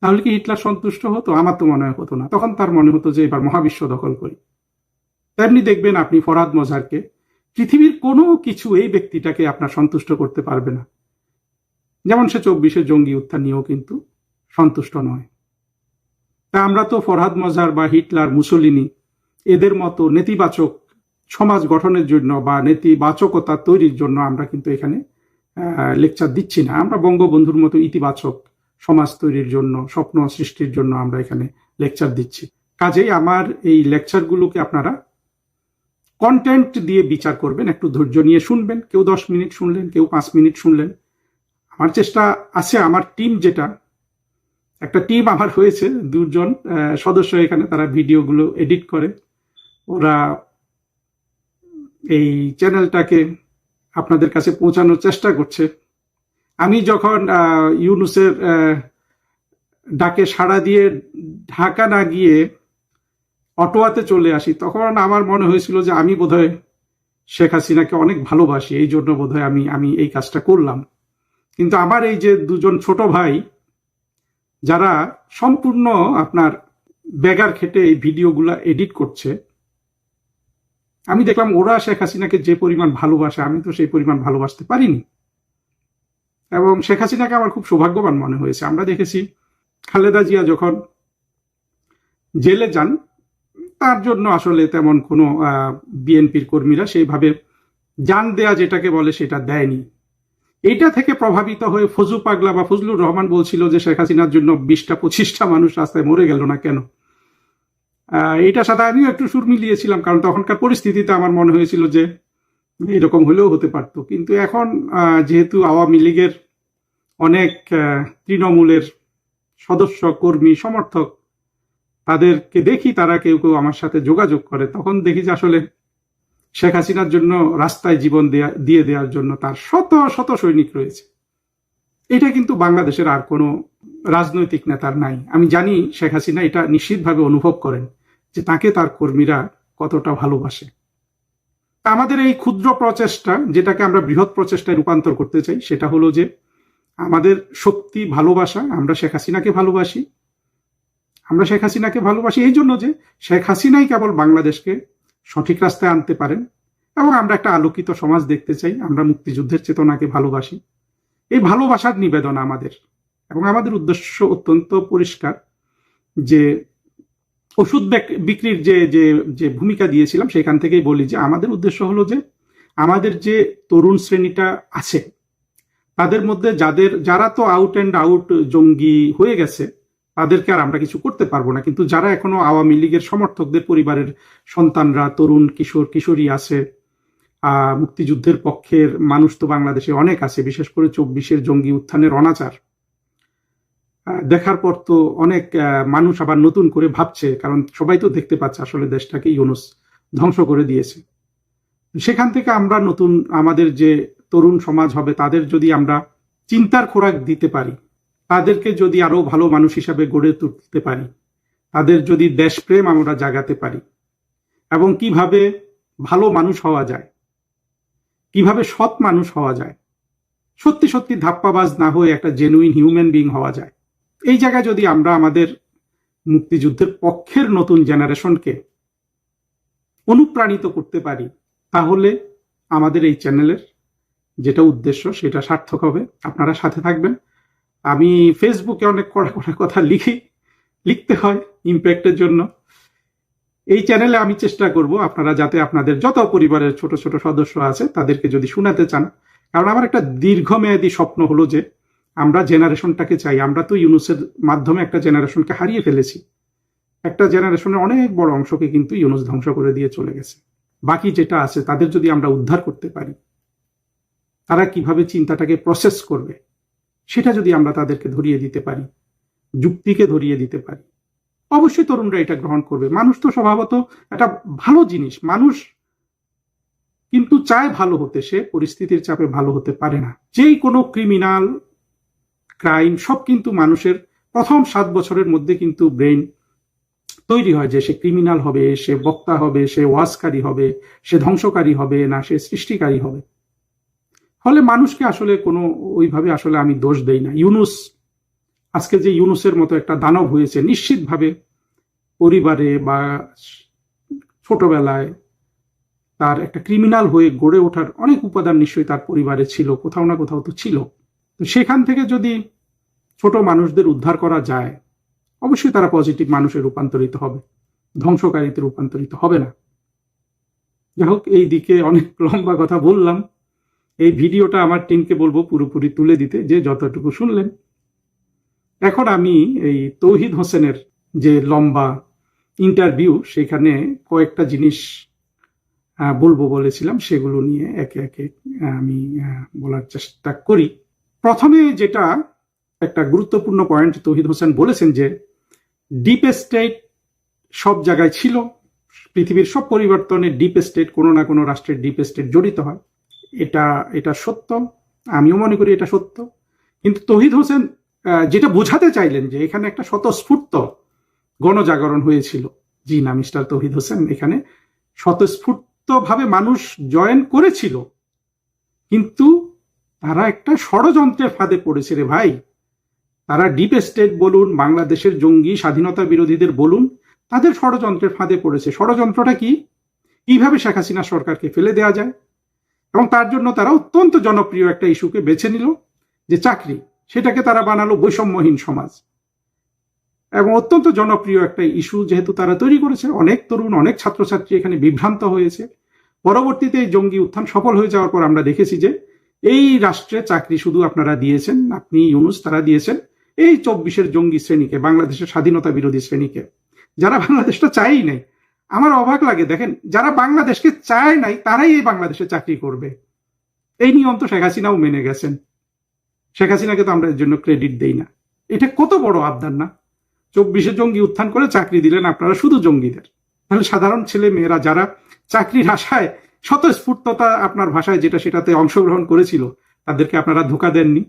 তাহলে কি হিটলার সন্তুষ্ট হতো? আমার তো মনে হয় হতো না। তখন তার মনে হতো যে এবার মহাবিশ্ব দখল করি। তেমনি দেখবেন আপনি ফরহাদ মজহারকে, পৃথিবীর কোনো কিছু এই ব্যক্তিটাকে আপনার সন্তুষ্ট করতে পারবে না। যেমন সে 24-এর জঙ্গি উত্থান নিয়েও কিন্তু সন্তুষ্ট নয়। তা আমরা তো ফরহাদ মজহার বা হিটলার, মুসলিনি এদের মতো নেতিবাচক সমাজ গঠনের জন্য বা নেতিবাচকতা তৈরির জন্য আমরা কিন্তু এখানে লেকচার দিচ্ছি না। আমরা বঙ্গবন্ধুর মতো ইতিবাচক সমাজ তৈরির জন্য, স্বপ্ন সৃষ্টির জন্য আমরা এখানে লেকচার দিচ্ছি। কাজেই আমার এই লেকচারগুলোকে আপনারা কন্টেন্ট দিয়ে বিচার করবেন, একটু ধৈর্য নিয়ে শুনবেন। কেউ 10 মিনিট শুনলেন, কেউ 5 মিনিট শুনলেন। আমার চেষ্টা আছে, আমার টিম যেটা, একটা টিম আমার হয়েছে, 2 জন সদস্য এখানে, তারা ভিডিওগুলো এডিট করে, ওরা এই চ্যানেলটাকে আপনাদের কাছে পৌঁছানোর চেষ্টা করছে। আমি যখন ইউনুসের ডাকে সাড়া দিয়ে ঢাকা না গিয়ে অটোয়াতে চলে আসি, তখন আমার মনে হয়েছিল যে আমি বোধহয় শেখ হাসিনাকে অনেক ভালোবাসি, এই জন্য বোধহয় আমি এই কাজটা করলাম। কিন্তু আমার এই যে 2 জন ছোট ভাই, যারা সম্পূর্ণ আপনার বেগার খেটে এই ভিডিওগুলা এডিট করছে, আমি দেখলাম ওরা শেখ হাসিনাকে যে পরিমাণ ভালোবাসে, আমি তো সেই পরিমাণ ভালোবাসতে পারিনি। এবং শেখ হাসিনাকে আমার খুব সৌভাগ্যবান মনে হয়েছে। আমরা দেখেছি খালেদা জিয়া যখন জেলে যান, তার জন্য আসলে তেমন কোনো বিএনপির কর্মীরা সেইভাবে জান দেয়া যেটাকে বলে সেটা দেয়নি। এইটা থেকে প্রভাবিত হয়ে ফজু পাগলা বা ফজলুর রহমান বলছিল যে শেখ হাসিনার জন্য 20টা-25টা মানুষ রাস্তায় মরে গেল না কেন। এইটার সাথে আমিও একটু সুর মিলিয়েছিলাম, কারণ তখনকার পরিস্থিতিতে আমার মনে হয়েছিল যে এরকম হলেও হতে পারত। কিন্তু এখন যেহেতু আওয়ামী লীগের অনেক তৃণমূলের সদস্য, কর্মী, সমর্থক, তাদেরকে দেখি তারা কেউ কেউ আমার সাথে যোগাযোগ করে, তখন দেখি যে আসলে শেখ হাসিনার জন্য রাস্তায় জীবন দিয়ে দেওয়ার জন্য তার শত শত সৈনিক রয়েছে। এটা কিন্তু বাংলাদেশের আর কোনো রাজনৈতিক নেতার নাই। আমি জানি শেখ হাসিনা এটা নিশ্চিতভাবে অনুভব করেন যে তাকে তার কর্মীরা কতটা ভালোবাসে। আমাদের এই ক্ষুদ্র প্রচেষ্টা, যেটাকে আমরা বৃহৎ প্রচেষ্টায় রূপান্তর করতে চাই, সেটা হলো যে আমাদের শক্তি ভালোবাসা। আমরা শেখ হাসিনাকে ভালোবাসি। আমরা শেখ হাসিনাকে ভালোবাসি এই জন্য যে শেখ হাসিনাই কেবল বাংলাদেশকে সঠিক রাস্তায় আনতে পারেন, এবং আমরা একটা আলোকিত সমাজ দেখতে চাই। আমরা মুক্তিযুদ্ধের চেতনাকে ভালোবাসি। এই ভালোবাসার নিবেদন আমাদের, এবং আমাদের উদ্দেশ্য অত্যন্ত পরিষ্কার। যে ওষুধ বিক্রির যে ভূমিকা দিয়েছিলাম, সেখান থেকেই বলি যে আমাদের উদ্দেশ্য হলো যে আমাদের যে তরুণ শ্রেণীটা আছে, তাদের মধ্যে যারা তো আউট অ্যান্ড আউট জঙ্গি হয়ে গেছে, তাদেরকে আর আমরা কিছু করতে পারবো না। কিন্তু যারা এখনো আওয়ামী লীগের সমর্থকদের পরিবারের সন্তানরা, তরুণ কিশোর কিশোরী আছে, মুক্তিযুদ্ধের পক্ষের মানুষ তো বাংলাদেশে অনেক আছে, বিশেষ করে 24-এর জঙ্গি উত্থানের অনাচার দেখার পর তো অনেক মানুষ আবার নতুন করে ভাবছে, কারণ সবাই তো দেখতে পাচ্ছে আসলে দেশটাকে ইউনুস ধ্বংস করে দিয়েছে। সেখান থেকে আমরা নতুন আমাদের যে তরুণ সমাজ হবে, তাদের যদি আমরা চিন্তার খোরাক দিতে পারি, তাদেরকে যদি আরো ভালো মানুষ হিসাবে গড়ে তুলতে পারি, তাদের যদি দেশপ্রেম আমরা জাগাতে পারি, এবং কিভাবে ভালো মানুষ হওয়া যায়, কিভাবে সৎ মানুষ হওয়া যায়, সত্যি সত্যি ধাপ্পাবাজ না হয়ে একটা জেনুইন হিউম্যান বিং হওয়া যায়, এই জায়গায় যদি আমরা আমাদের মুক্তিযুদ্ধের পক্ষের নতুন জেনারেশনকে অনুপ্রাণিত করতে পারি, তাহলে আমাদের এই চ্যানেলের যেটা উদ্দেশ্য সেটা সার্থক হবে। আপনারা সাথে থাকবেন। আমি ফেসবুকে অনেক কড়া কড়া কথা লিখতে হয় ইম্প্যাক্টের জন্য। এই চ্যানেলে আমি চেষ্টা করব আপনারা যাতে আপনাদের যত পরিবারের ছোট ছোট সদস্য আছে তাদেরকে যদি শোনাতে চান, কারণ আমার একটা দীর্ঘমেয়াদী স্বপ্ন হলো যে আমরা জেনারেশনটাকে চাই। আমরা তো ইউনুসের মাধ্যমে একটা জেনারেশনকে হারিয়ে ফেলেছি। একটা জেনারেশনের অনেক বড় অংশকে কিন্তু ইউনুস ধ্বংস করে দিয়ে চলে গেছে। বাকি যেটা আছে তাদের যদি আমরা উদ্ধার করতে পারি, তারা কিভাবে চিন্তাটাকে প্রসেস করবে সেটা যদি আমরা তাদেরকে ধরিয়ে দিতে পারি, যুক্তিকে ধরিয়ে দিতে পারি, অবশ্যই তরুণরা এটা গ্রহণ করবে। মানুষ তো স্বভাবত একটা ভালো জিনিস, মানুষ কিন্তু চায় ভালো হতে, সে পরিস্থিতির চাপে ভালো হতে পারে না। যেই কোনো ক্রিমিনাল ক্রাইম সব কিন্তু মানুষের প্রথম 7 বছরের মধ্যে কিন্তু ব্রেন তৈরি হয় যে সে ক্রিমিনাল হবে, সে বক্তা হবে, সে ওয়াজকারী হবে, সে ধ্বংসকারী হবে না সে সৃষ্টিকারী হবে। ফলে মানুষকে আসলে কোনো ওইভাবে আসলে আমি দোষ দেই না। ইউনুস আজকে যে ইউনুসের মতো একটা দানব হয়েছে, নিশ্চিতভাবে পরিবারে বা ছোটবেলায় তার একটা ক্রিমিনাল হয়ে গড়ে ওঠার অনেক উপাদান নিশ্চয়ই তার পরিবারে ছিল, কোথাও না কোথাও তো ছিল। তো সেখান থেকে যদি ছোট মানুষদের উদ্ধার করা যায়, অবশ্যই তারা পজিটিভ মানুষে রূপান্তরিত হবে, ধ্বংসকারীতে রূপান্তরিত হবে না। যাই হোক, এই দিকে অনেক লম্বা কথা বললাম। এই ভিডিওটা আমার টিমকে বলবো পুরোপুরি তুলে দিতে, যে যতটুকু শুনলেন। এখন আমি এই তৌহিদ হোসেনের যে লম্বা ইন্টারভিউ, সেখানে কয়েকটা জিনিস বলবো বলেছিলাম, সেগুলো নিয়ে একে একে আমি বলার চেষ্টা করি। প্রথমে যেটা একটা গুরুত্বপূর্ণ পয়েন্ট তৌহিদ হোসেন বলেছেন যে ডিপ স্টেট সব জায়গায় ছিল, পৃথিবীর সব পরিবর্তনে ডিপ স্টেট, কোনো না কোনো রাষ্ট্রের ডিপ স্টেট জড়িত হয়। এটা সত্য, আমিও মনে করি এটা সত্য। কিন্তু তৌহিদ হোসেন যেটা বোঝাতে চাইলেন যে এখানে একটা স্বতঃস্ফূর্ত গণজাগরণ হয়েছিল। জি না, মিস্টার তৌহিদ হোসেন, এখানে স্বতঃস্ফূর্তভাবে মানুষ জয়েন করেছিল, কিন্তু তারা একটা ষড়যন্ত্রের ফাঁদে পড়েছে রে ভাই। তারা ডিপ স্টেট বলুন, বাংলাদেশের জঙ্গি স্বাধীনতা বিরোধীদের বলুন, তাদের ষড়যন্ত্রের ফাঁদে পড়েছে। ষড়যন্ত্রটা কি? কিভাবে শেখ হাসিনা সরকারকে ফেলে দেওয়া যায়। এবং তার জন্য তারা অত্যন্ত জনপ্রিয় একটা ইস্যুকে বেছে নিল, যে চাকরি। সেটাকে তারা বানালো বৈষম্যহীন সমাজ। এবং অত্যন্ত জনপ্রিয় একটা ইস্যু যেহেতু তারা তৈরি করেছে, অনেক তরুণ, অনেক ছাত্রছাত্রী এখানে বিভ্রান্ত হয়েছে। পরবর্তীতে এই জঙ্গি উত্থান সফল হয়ে যাওয়ার পর আমরা দেখেছি যে এই রাষ্ট্রে চাকরি শুধু আপনারা দিয়েছেন, আপনি ইউনুস, তারা দিয়েছেন এই 24-এর জঙ্গি শ্রেণীকে, বাংলাদেশের স্বাধীনতা বিরোধী শ্রেণীকে, যারা বাংলাদেশটা চাই নাই। আমার অবাক লাগে, দেখেন, যারা বাংলাদেশকে চায় নাই তারাই এই বাংলাদেশে চাকরি করবে। এই নিয়ম তো শেখ হাসিনাও মেনে গেছেন। শেখ হাসিনাকে তো আমরা এর জন্য ক্রেডিট দেই না। এটা কত বড় আবদার না? 24-এ জঙ্গি উত্থান করে চাকরি দিলেন আপনারা শুধু জঙ্গিদের। তাহলে সাধারণ ছেলে মেয়েরা যারা চাকরির আশায় স্বতঃস্ফূর্ততা আপনার ভাষায় যেটা, সেটাতে অংশগ্রহণ করেছিল, তাদেরকে আপনারা ধোকা দেননি।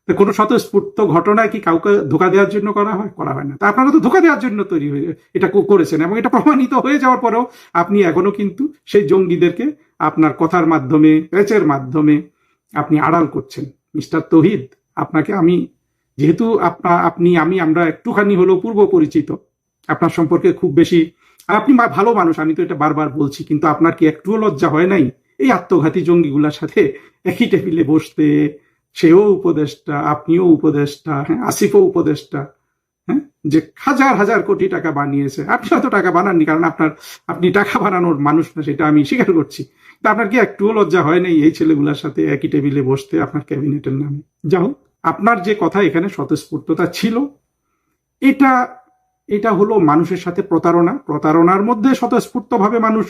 কোনো স্বতঃস্ফূর্ত ঘটনায় কি কাউকে ধোকা দেওয়ার জন্য করা হয় না। তা আপনারা তো ধোকা দেওয়ার জন্য তৈরি হয়ে এটা করেছেন, এবং এটা প্রমাণিত হয়ে যাওয়ার পরেও আপনি এখনো কিন্তু সেই জঙ্গিদেরকে আপনার কথার মাধ্যমে, প্যাচের মাধ্যমে আপনি আড়াল করছেন। মিস্টার তৌহিদ, আপনাকে আমি, যেহেতু আমরা একটুখানি হলেও পূর্ব পরিচিত, আপনার সম্পর্কে খুব বেশি, আর আপনি ভালো মানুষ, আমি তো এটা বারবার বলছি, কিন্তু আপনার কি একটুও লজ্জা হয় নাই এই আত্মঘাতী জঙ্গিগুলার সাথে একই টেবিলে বসতে? সেও উপদেষ্টা, আপনিও উপদেষ্টা, হ্যাঁ, আসিফও উপদেষ্টা, হ্যাঁ, যে হাজার হাজার কোটি টাকা বানিয়েছে। আপনি অত টাকা বানাননি, কারণ আপনি টাকা বানানোর মানুষ না, সেটা আমি স্বীকার করছি। তা আপনার কি একটুও লজ্জা হয় নাই এই ছেলেগুলোর সাথে একই টেবিলে বসতে আপনার ক্যাবিনেটের নামে? যাও, আপনার যে কথা এখানে স্বতঃস্ফূর্ততা ছিল, এটা হলো মানুষের সাথে প্রতারণার মধ্যে স্বতঃস্ফূর্তভাবে মানুষ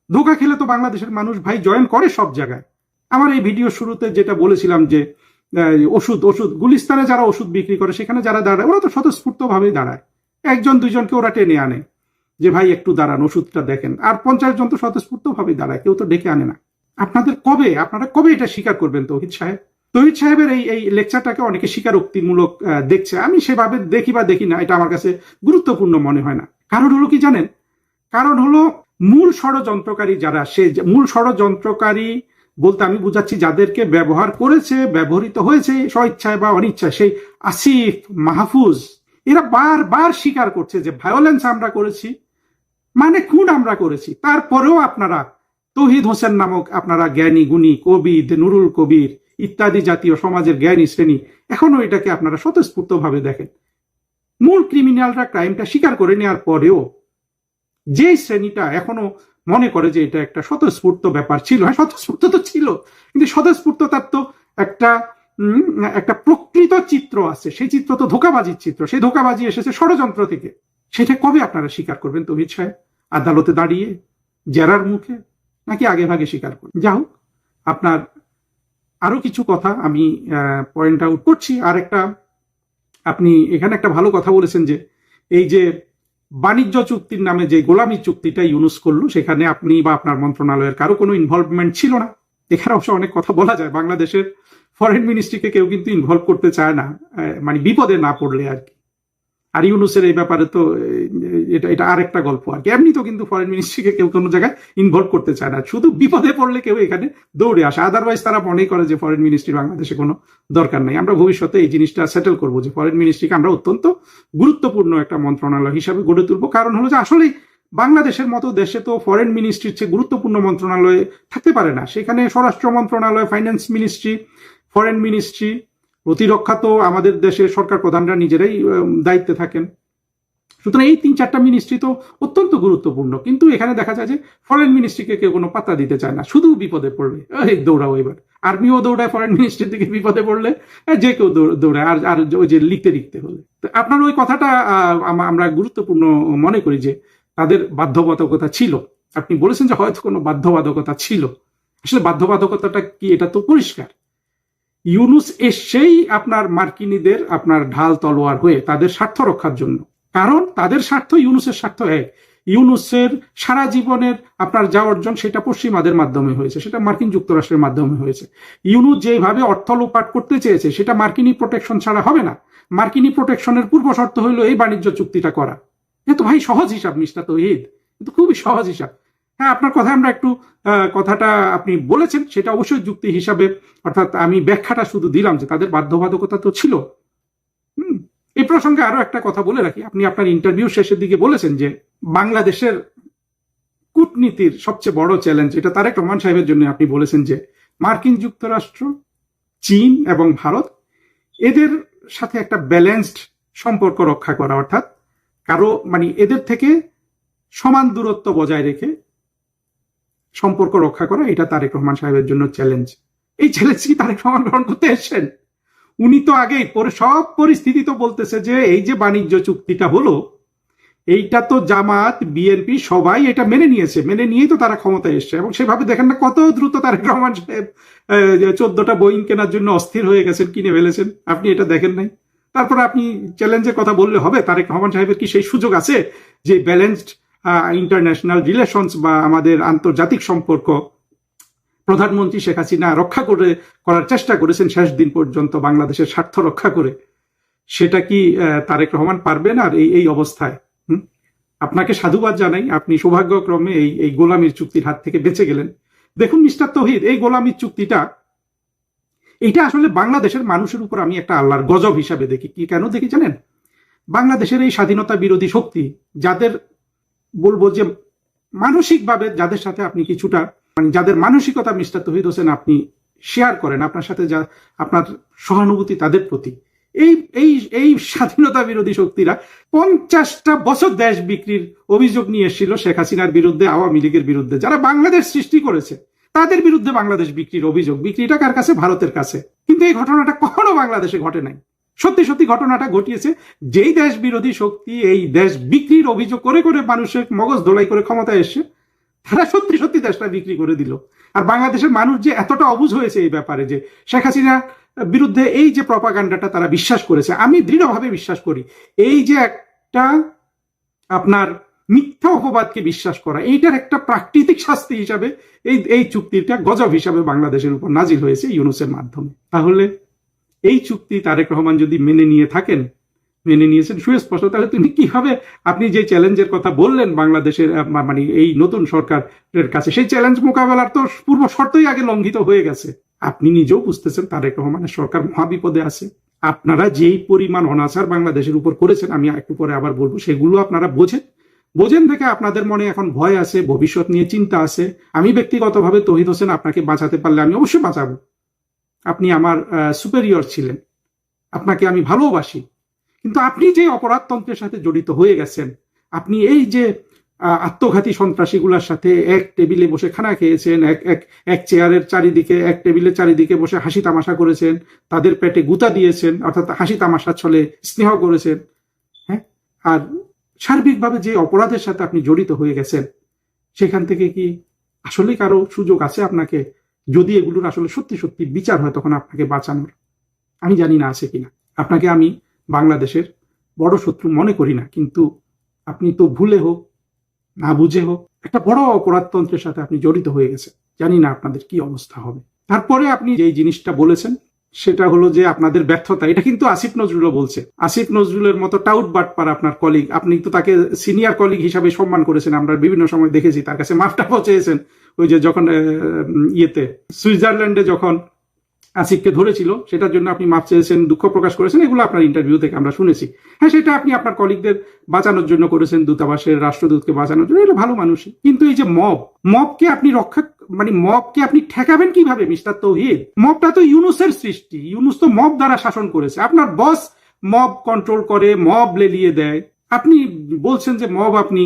ধোকা খেলে তো বাংলাদেশের মানুষ ভাই জয়েন করে সব জায়গায়। আমার এই ভিডিও শুরুতে যেটা বলেছিলাম যে ওষুধ গুলিস্তানে যারা ওষুধ বিক্রি করে, সেখানে যারা দাঁড়ায়, ওরা তো স্বতঃস্ফূর্তভাবেই দাঁড়ায়। 1-2জনকে ওরা টেনে আনে যে ভাই একটু দাঁড়ান, ওষুধটা দেখেন। আর 50 জন তো স্বতঃস্ফূর্তভাবেই দাঁড়ায়, কেউ তো ডেকে আনে না। আপনারা কবে এটা স্বীকার করবেন? তৌহিদ সাহেবের এই লেকচারটাকে অনেকে স্বীকারোক্তিমূলক দেখছে। আমি সেভাবে দেখি বা দেখি না, এটা আমার কাছে গুরুত্বপূর্ণ মনে হয় না। কারণ হলো কি জানেন? কারণ হলো মূল ষড়যন্ত্রকারী যারা, মূল ষড়যন্ত্রকারী বলতে আমি বুঝাচ্ছি যাদেরকে ব্যবহার করেছে, ব্যবহৃত হয়েছে স্বইচ্ছায় বা অনিচ্ছায়, সেই আসিফ, মাহফুজ, এরা বারবার স্বীকার করছে যে ভায়োলেন্স আমরা করেছি, মানে খুন আমরা করেছি। তারপরেও আপনারা তৌহিদ হোসেন নামক আপনারা জ্ঞানী গুণী কবি, নুরুল কবির ইত্যাদি জাতীয় সমাজের জ্ঞানী শ্রেণী এখনো এটাকে আপনারা স্বতঃস্ফূর্তভাবে দেখেন। মূল ক্রিমিনালরা ক্রাইমটা স্বীকার করে নেওয়ার পরেও যে শ্রেণীটা এখনো মনে করে যে এটা একটা স্বতঃস্ফূর্ত ব্যাপার ছিল, হ্যাঁ স্বতঃস্ফূর্ত তো ছিল, কিন্তু স্বতঃস্ফূর্ততার তো একটা প্রকৃত চিত্র আছে। সেই চিত্র তো ধোঁকাবাজির চিত্র, সেই ধোঁকাবাজি এসেছে ষড়যন্ত্র থেকে। সেটা কবে আপনারা স্বীকার করবেন তৌহিদ সাহেব? আদালতে দাঁড়িয়ে, জেরার মুখে, নাকি আগে ভাগে স্বীকার করবেন? যা হোক, আপনার আরো কিছু কথা আমি পয়েন্ট আউট করছি। আর আপনি এখানে একটা ভালো কথা বলেছেন যে এই যে বাণিজ্য চুক্তির নামে যে গোলামি চুক্তিটা ইউনুস করলো, সেখানে আপনি বা আপনার মন্ত্রণালয়ের কারো কোনো ইনভলভমেন্ট ছিল না। এখানে অবশ্য অনেক কথা বলা যায়। বাংলাদেশের ফরেন মিনিস্ট্রিকে কেউ কিন্তু ইনভলভ করতে চায় না, মানে বিপদে না পড়লে আর কি। আর ইউনুসের এই ব্যাপারে তো এটা এটা আরেকটা গল্প আর কি। এমনি তো কিন্তু ফরেন মিনিস্ট্রিকে কেউ কোনো জায়গায় ইনভলভ করতে চায় না, শুধু বিপদে পড়লে কেউ এখানে দৌড়ে আসে। আদারওয়াইজ তারা মনে করে যে ফরেন মিনিস্ট্রি বাংলাদেশে কোনো দরকার নেই। আমরা ভবিষ্যতে এই জিনিসটা সেটেল করবো যে ফরেন মিনিস্ট্রিকে আমরা অত্যন্ত গুরুত্বপূর্ণ একটা মন্ত্রণালয় হিসাবে গড়ে তুলবো। কারণ হলো যে আসলেই বাংলাদেশের মতো দেশে তো ফরেন মিনিস্ট্রির চেয়ে গুরুত্বপূর্ণ মন্ত্রণালয় থাকতে পারে না। সেখানে স্বরাষ্ট্র মন্ত্রণালয়, ফাইন্যান্স মিনিস্ট্রি, ফরেন মিনিস্ট্রি, প্রতিরক্ষা তো আমাদের দেশের সরকার প্রধানরা নিজেরাই দায়িত্বে থাকেন। সুতরাং এই 3-4টা মিনিস্ট্রি তো অত্যন্ত গুরুত্বপূর্ণ, কিন্তু এখানে দেখা যায় যে ফরেন মিনিস্ট্রিকে কেউ কোনো পাত্তা দিতে চায় না, শুধু বিপদে পড়লে দৌড়াও। এবার আর্মিও দৌড়ায় ফরেন মিনিস্ট্রির দিকে, বিপদে পড়লে যে কেউ দৌড়ায়। আর ওই যে লিখতে হলে আপনার ওই কথাটা আমরা গুরুত্বপূর্ণ মনে করি যে তাদের বাধ্যবাধকতা ছিল। আপনি বলেছেন যে হয়তো কোনো বাধ্যবাধকতা ছিল, আসলে বাধ্যবাধকতাটা কি এটা তো পরিষ্কার। ইউনুস এসেই আপনার মার্কিনীদের আপনার ঢাল তলোয়ার হয়ে তাদের স্বার্থ রক্ষার জন্য, কারণ তাদের স্বার্থ ইউনুসের স্বার্থ এক। ইউনুসের সারা জীবনের আপনার যা অর্জন সেটা পশ্চিমাদের মাধ্যমে হয়েছে, সেটা মার্কিন যুক্তরাষ্ট্রের মাধ্যমে হয়েছে। ইউনুস যেভাবে অর্থ লোপাট করতে চেয়েছে সেটা মার্কিনী প্রোটেকশন ছাড়া হবে না। মার্কিনী প্রোটেকশনের পূর্ব শর্ত হইল এই বাণিজ্য চুক্তিটা করা। এ তো ভাই সহজ হিসাব মিস্টার তৌহিদ, কিন্তু খুবই সহজ হিসাব। হ্যাঁ, আপনার কথা আমরা একটু কথাটা আপনি বলেছেন সেটা অবশ্যই যুক্তি হিসাবে, অর্থাৎ আমি ব্যাখ্যাটা শুধু দিলাম যে তাদের বাধ্যবাধকতা তো ছিল। এই প্রসঙ্গে আরো একটা কথা বলে রাখি, আপনি আপনার ইন্টারভিউ শেষের দিকে বলেছেন যে বাংলাদেশের কূটনীতির সবচেয়ে বড় চ্যালেঞ্জ, এটা তারেক রহমান সাহেবের জন্য আপনি বলেছেন যে মার্কিন যুক্তরাষ্ট্র, চীন এবং ভারত এদের সাথে একটা ব্যালেন্সড সম্পর্ক রক্ষা করা, অর্থাৎ কারো মানে এদের থেকে সমান দূরত্ব বজায় রেখে সম্পর্ক রক্ষা করা, এটা তারেক রহমান সাহেবের জন্য চ্যালেঞ্জ। এই চ্যালেঞ্জ কি তারেক রহমান গ্রহণ করতে এসেছেন? উনি তো আগেই সব পরিস্থিতি তো বলতেছে যে এই যে বাণিজ্য চুক্তিটা হলো এইটা তো জামাত, বিএনপি সবাই এটা মেনে নিয়েছে, মেনে নিয়েই তো তারা ক্ষমতায় এসছে। এবং সেভাবে দেখেন না কত দ্রুত তারেক রহমান সাহেব 14টা বোয়িং কেনার জন্য অস্থির হয়ে গেছেন, কিনে ফেলেছেন। আপনি এটা দেখেন নাই? তারপরে আপনি চ্যালেঞ্জের কথা বললে হবে? তারেক রহমান সাহেবের কি সেই সুযোগ আছে যে ব্যালেন্সড ইন্টারন্যাশনাল রিলেশনস বা আমাদের আন্তর্জাতিক সম্পর্ক প্রধানমন্ত্রী শেখ হাসিনা রক্ষা করার চেষ্টা করেছেন শেষ দিন পর্যন্ত বাংলাদেশের স্বার্থ রক্ষা করে, সেটা কি তারেক রহমান পারবেন? আর এই অবস্থায় আপনাকে সাধুবাদ জানাই, আপনি সৌভাগ্যক্রমে এই গোলামির চুক্তির হাত থেকে বেঁচে গেলেন। দেখুন মিস্টার তৌহিদ, এই গোলামির চুক্তিটা এটা আসলে বাংলাদেশের মানুষের উপর আমি একটা আল্লাহর গজব হিসাবে দেখি। কি কেন দেখি জানেন? বাংলাদেশের এই স্বাধীনতা বিরোধী শক্তি, যাদের বলবো যে মানসিকভাবে যাদের সাথে আপনি কিছুটা মানে যাদের মানসিকতা মিস্টার তৌহিদ হোসেন আপনি শেয়ার করেন, আপনার সাথে যা আপনার সহানুভূতি তাদের প্রতি, এই এই এই স্বাধীনতা বিরোধী শক্তিরা 50টা বছর দেশ বিক্রির অভিযোগ নিয়ে এসেছিল শেখ হাসিনার বিরুদ্ধে, আওয়ামী লীগের বিরুদ্ধে, যারা বাংলাদেশ সৃষ্টি করেছে তাদের বিরুদ্ধে বাংলাদেশ বিক্রির অভিযোগ। বিক্রিটা কার কাছে? ভারতের কাছে। কিন্তু এই ঘটনাটা কখনো বাংলাদেশে ঘটে নাই। সত্যি সত্যি ঘটনাটা ঘটিয়েছে যেই দেশ বিরোধী শক্তি এই দেশ বিক্রির অভিযোগ করে করে মানুষের মগজ ধোলাই করে ক্ষমতায় এসে তারা সত্যি সত্যি দেশটা বিক্রি করে দিল। আর বাংলাদেশের মানুষ যে এতটা অবুঝ হয়েছে এই ব্যাপারে যে শেখ হাসিনা বিরুদ্ধে এই যে প্রপাগান্ডাটা তারা বিশ্বাস করেছে, আমি দৃঢ়ভাবে বিশ্বাস করি এই যে একটা আপনার মিথ্যা অপবাদকে বিশ্বাস করা, এইটার একটা প্রাকৃতিক শাস্তি হিসাবে এই চুক্তিটা গজব হিসাবে বাংলাদেশের উপর নাজিল হয়েছে ইউনুসের মাধ্যমে। তাহলে এই চুক্তি তারেক রহমান যদি মেনে নিয়ে থাকেন, মেনে নিয়েছেন সুস্পষ্ট, তাহলে তিনি কিভাবে আপনি যে চ্যালেঞ্জের কথা বললেন বাংলাদেশের মানে এই নতুন সরকারের কাছে, সেই চ্যালেঞ্জ মোকাবেলার তো পূর্ব শর্তই আগে লঙ্ঘিত হয়ে গেছে। আপনি নিজেও বুঝতেছেন তারেক রহমানের সরকার মহাবিপদে আছে। আপনারা যেই পরিমাণ অনাচার বাংলাদেশের উপর করেছেন, আমি একটু পরে আবার বলবো, সেগুলো আপনারা বোঝেন থেকে আপনাদের মনে এখন ভয় আছে, ভবিষ্যৎ নিয়ে চিন্তা আছে। আমি ব্যক্তিগতভাবে তৌহিদ হোসেন আপনাকে বাঁচাতে পারলে আমি অবশ্যই বাঁচাবো। আপনি আমার সুপেরিয়র ছিলেন, আপনাকে আমি ভালোবাসি। কিন্তু আপনি যে অপরাধতন্ত্রের সাথে জড়িত হয়ে গেছেন, আপনি এই যে আত্মঘাতী সন্ত্রাসীগুলোর সাথে এক টেবিলে বসে খানা খেয়েছেন, এক চেয়ারের চারিদিকে, এক টেবিলের চারিদিকে বসে হাসি তামাশা করেছেন, তাদের পেটে গুতা দিয়েছেন, অর্থাৎ হাসি তামাশা ছলে স্নেহ করেছেন, হ্যাঁ, আর সার্বিকভাবে যে অপরাধের সাথে আপনি জড়িত হয়ে গেছেন, সেখান থেকে কি আসলে কারো সুযোগ আছে আপনাকে, যদি এগুলোর আসলে সত্যি সত্যি বিচার হয় তখন আপনাকে বাঁচানোর? আমি জানি না আছে কিনা। আপনাকে আমি বাংলাদেশের বড় শত্রু মনে করি না, কিন্তু আপনি তো ভুলে হোক না বুঝে হোক একটা বড় অপরাধতন্ত্রের সাথে আপনি জড়িত হয়ে গেছেন। জানি না আপনাদের কি অবস্থা হবে। তারপরে আপনি যেই জিনিসটা বলেছেন সেটা হলো যে আপনাদের ব্যর্থতা, এটা কিন্তু আসিফ নজরুলও বলছে। আসিফ নজরুলের মতো টাউট বাটপার আপনার কলিগ, আপনি তো তাকে সিনিয়র কলিগ হিসাবে সম্মান করেছেন, আমরা বিভিন্ন সময় দেখেছি, তার কাছে মাফটাও চেয়েছেন। ওই যে যখন সুইজারল্যান্ডে যখন আসিফকে ধরেছিল সেটার জন্য আপনি মাফ চেয়েছেন, দুঃখ প্রকাশ করেছেন, এগুলো আপনার ইন্টারভিউ থেকে আমরা শুনেছি। হ্যাঁ, সেটা আপনি আপনার কলিগদের বাঁচানোর জন্য করেছেন, দূতাবাসের রাষ্ট্রদূতকে বাঁচানোর জন্য, এটা ভালো মানুষই। কিন্তু এই যে মবকে আপনি মবকে আপনি ঠেকাবেন কিভাবে মিস্টার তৌহিদ? মবটা তো ইউনুসের সৃষ্টি, ইউনুস তো মব দ্বারা শাসন করেছে। আপনার বস মব কন্ট্রোল করে, মব লেলিয়ে দেয়। আপনি বলছেন যে মব আপনি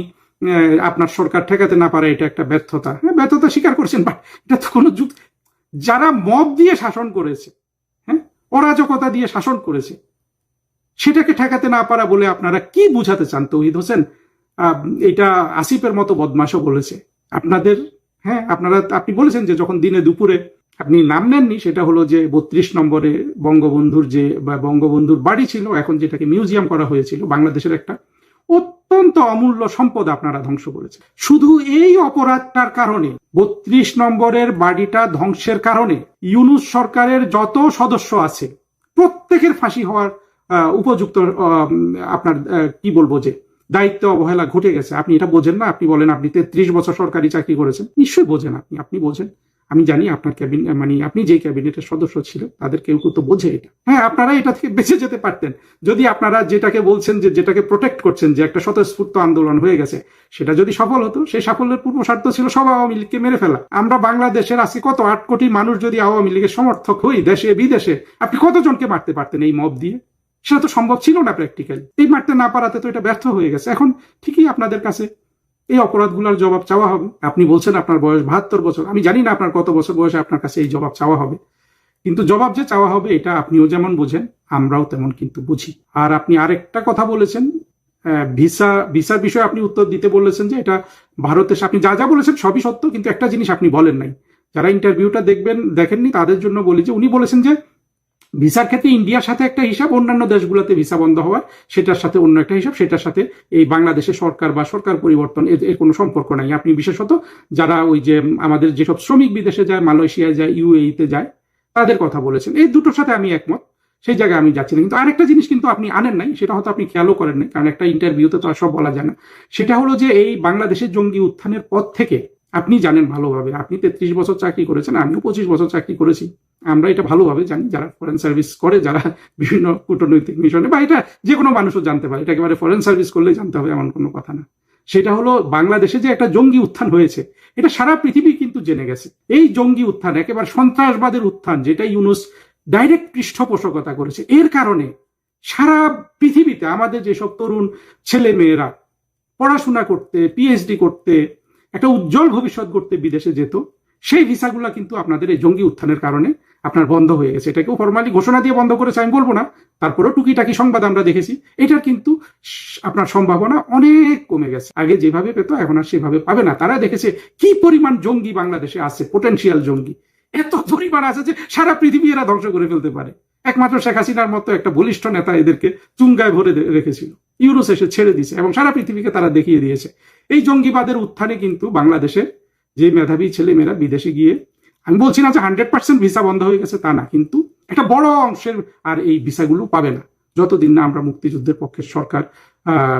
আপনার সরকার ঠেকাতে না পারে, এটা একটা ব্যর্থতা। হ্যাঁ, ব্যর্থতা স্বীকার করছেন, বাট এটা তো কোনো যারা মব দিয়ে শাসন করেছে, হ্যাঁ, অরাজকতা দিয়ে শাসন করেছে, সেটাকে ঠেকাতে না পারা বলে আপনারা কি বুঝাতে চান তৌহিদ হোসেন? এটা আসিফের মতো বদমাশও বলেছে আপনাদের। হ্যাঁ, আপনি বলেছেন যে যখন দিনে দুপুরে আপনি নাম নেননি, সেটা হলো যে 32 নম্বরে বঙ্গবন্ধুর বাড়ি ছিল, এখন যেটাকে মিউজিয়াম করা হয়েছিল, বাংলাদেশের একটা অত্যন্ত অমূল্য সম্পদ আপনারা ধ্বংস করেছে। শুধু এই অপরাধটার কারণে, 32 নম্বরের বাড়িটা ধ্বংসের কারণে ইউনুস সরকারের যত সদস্য আছে প্রত্যেকের ফাঁসি হওয়ার উপযুক্ত আপনার কি বলবো যে দায়িত্ব অবহেলা ঘটে গেছে। আপনি এটা বোঝেন না? আপনি বলেন আপনি 33 বছর সরকারি চাকরি করেছেন, নিশ্চয়ই বোঝেন। আপনি বোঝেন, আমি জানি আপনার আপনি যে ক্যাবিনেটের সদস্য ছিল তাদের কেউ তো বোঝে এটা। হ্যাঁ, আপনারা এটা থেকে বেঁচে যেতে পারতেন যদি আপনারা যেটাকে বলছেন যে যেটাকে প্রোটেক্ট করছেন, যে একটা স্বতঃস্ফূর্ত আন্দোলন হয়ে গেছে, সেটা যদি সফল হতো। সেই সাফল্যের পূর্ব শর্ত ছিল সব আওয়ামী লীগকে মেরে ফেলা। আমরা বাংলাদেশের আজকে কত 8 কোটি মানুষ যদি আওয়ামী লীগের সমর্থক হই দেশে বিদেশে, আপনি কতজনকে মারতে পারতেন এই মব দিয়ে? সেটা তো সম্ভব ছিল না প্র্যাকটিক্যালি। এই মারতে না পারাতে তো এটা ব্যর্থ হয়ে গেছে। এখন ঠিকই আপনাদের কাছে এই অপরাধগুলোর জবাব চাওয়া হবে। আপনি বলছেন আপনার বয়স 72 বছর, আমি জানি না আপনার কত বছর বয়সে আপনার কাছে এই জবাব চাওয়া হবে, কিন্তু জবাব যে চাওয়া হবে এটা আপনিও যেমন বোঝেন আমরাও তেমন কিন্তু বুঝি। আর আপনি আরেকটা কথা বলেছেন, ভিসার বিষয়ে আপনি উত্তর দিতে বলেছেন যে এটা ভারতের, আপনি যা বলেছেন সবই সত্য, কিন্তু একটা জিনিস আপনি বলেন নাই। যারা ইন্টারভিউটা দেখেননি তাদের জন্য বলি যে উনি বলেছেন যে ভিসার ক্ষেত্রে ইন্ডিয়ার সাথে একটা হিসাব, অন্যান্য দেশগুলোতে ভিসা বন্ধ হওয়ার সেটার সাথে অন্য একটা হিসাব, সেটার সাথে এই বাংলাদেশের সরকার বা সরকার পরিবর্তন এর কোনো সম্পর্ক নাই। আপনি বিশেষত যারা ওই যে আমাদের যেসব শ্রমিক বিদেশে যায়, মালয়েশিয়ায় যায়, ইউএইতে যায়, তাদের কথা বলেছেন। এই দুটোর সাথে আমি একমত, সেই জায়গায় আমি যাচ্ছি না। কিন্তু আরেকটা জিনিস কিন্তু আপনি আনেন নাই, সেটা হয়তো আপনি খেয়ালও করেন নাই, কারণ একটা ইন্টারভিউতে তো আর সব বলা যায় না। সেটা হলো যে এই বাংলাদেশের জঙ্গি উত্থানের পর থেকে আপনি জানেন ভালোভাবে, আপনি 33 বছর চাকরি করেছেন, আমিও 25 বছর চাকরি করেছি, আমরা এটা ভালোভাবে জানি, যারা ফরেন সার্ভিস করে, যারা বিভিন্ন কূটনৈতিক মিশনে, বা এটা যে কোনো মানুষও জানতে পারে, এটা একেবারে ফরেন সার্ভিস করলেই জানতে হবে এমন কোনো কথা না। সেটা হলো বাংলাদেশে যে একটা জঙ্গি উত্থান হয়েছে, এটা সারা পৃথিবী কিন্তু জেনে গেছে। এই জঙ্গি উত্থান একেবারে সন্ত্রাসবাদের উত্থান, যেটা ইউনুস ডাইরেক্ট পৃষ্ঠপোষকতা করেছে, এর কারণে সারা পৃথিবীতে আমাদের যেসব তরুণ ছেলে মেয়েরা পড়াশোনা করতে, পিএইচডি করতে, একটা উজ্জ্বল ভবিষ্যৎ করতে বিদেশে যেত, সেই ভিসাগুলা কিন্তু আপনাদের এই জঙ্গি উত্থানের কারণে আপনার বন্ধ হয়ে গেছে। এটাকেও ফরমালি ঘোষণা দিয়ে বন্ধ করেছে আমি বলবো না, তারপরেও টুকিটাকি সংবাদ আমরা দেখেছি। এটার কিন্তু আপনার সম্ভাবনা অনেক কমে গেছে। আগে যেভাবে পেত এখন আর সেভাবে পাবে না। তারা দেখেছে কি পরিমাণ জঙ্গি বাংলাদেশে আছে, পোটেনশিয়াল জঙ্গি এত পরিমাণ আছে যে সারা পৃথিবী এরা ধ্বংস করে ফেলতে পারে। একমাত্র শেখ হাসিনার মতো একটা বলিষ্ঠ নেতা এদেরকে চুঙ্গায় ভরে রেখেছিল, ইউনুস এসে ছেড়ে দিয়েছে এবং সারা পৃথিবীকে তারা দেখিয়ে দিয়েছে। এই জঙ্গিবাদের উত্থানে কিন্তু বাংলাদেশের যে মেধাবী ছেলেমেয়েরা বিদেশে গিয়ে, আমি বলছি না যে 100% ভিসা বন্ধ হয়ে গেছে, তা না, কিন্তু একটা বড় অংশের আর এই ভিসাগুলো পাবে না যতদিন না আমরা মুক্তিযুদ্ধের পক্ষের সরকার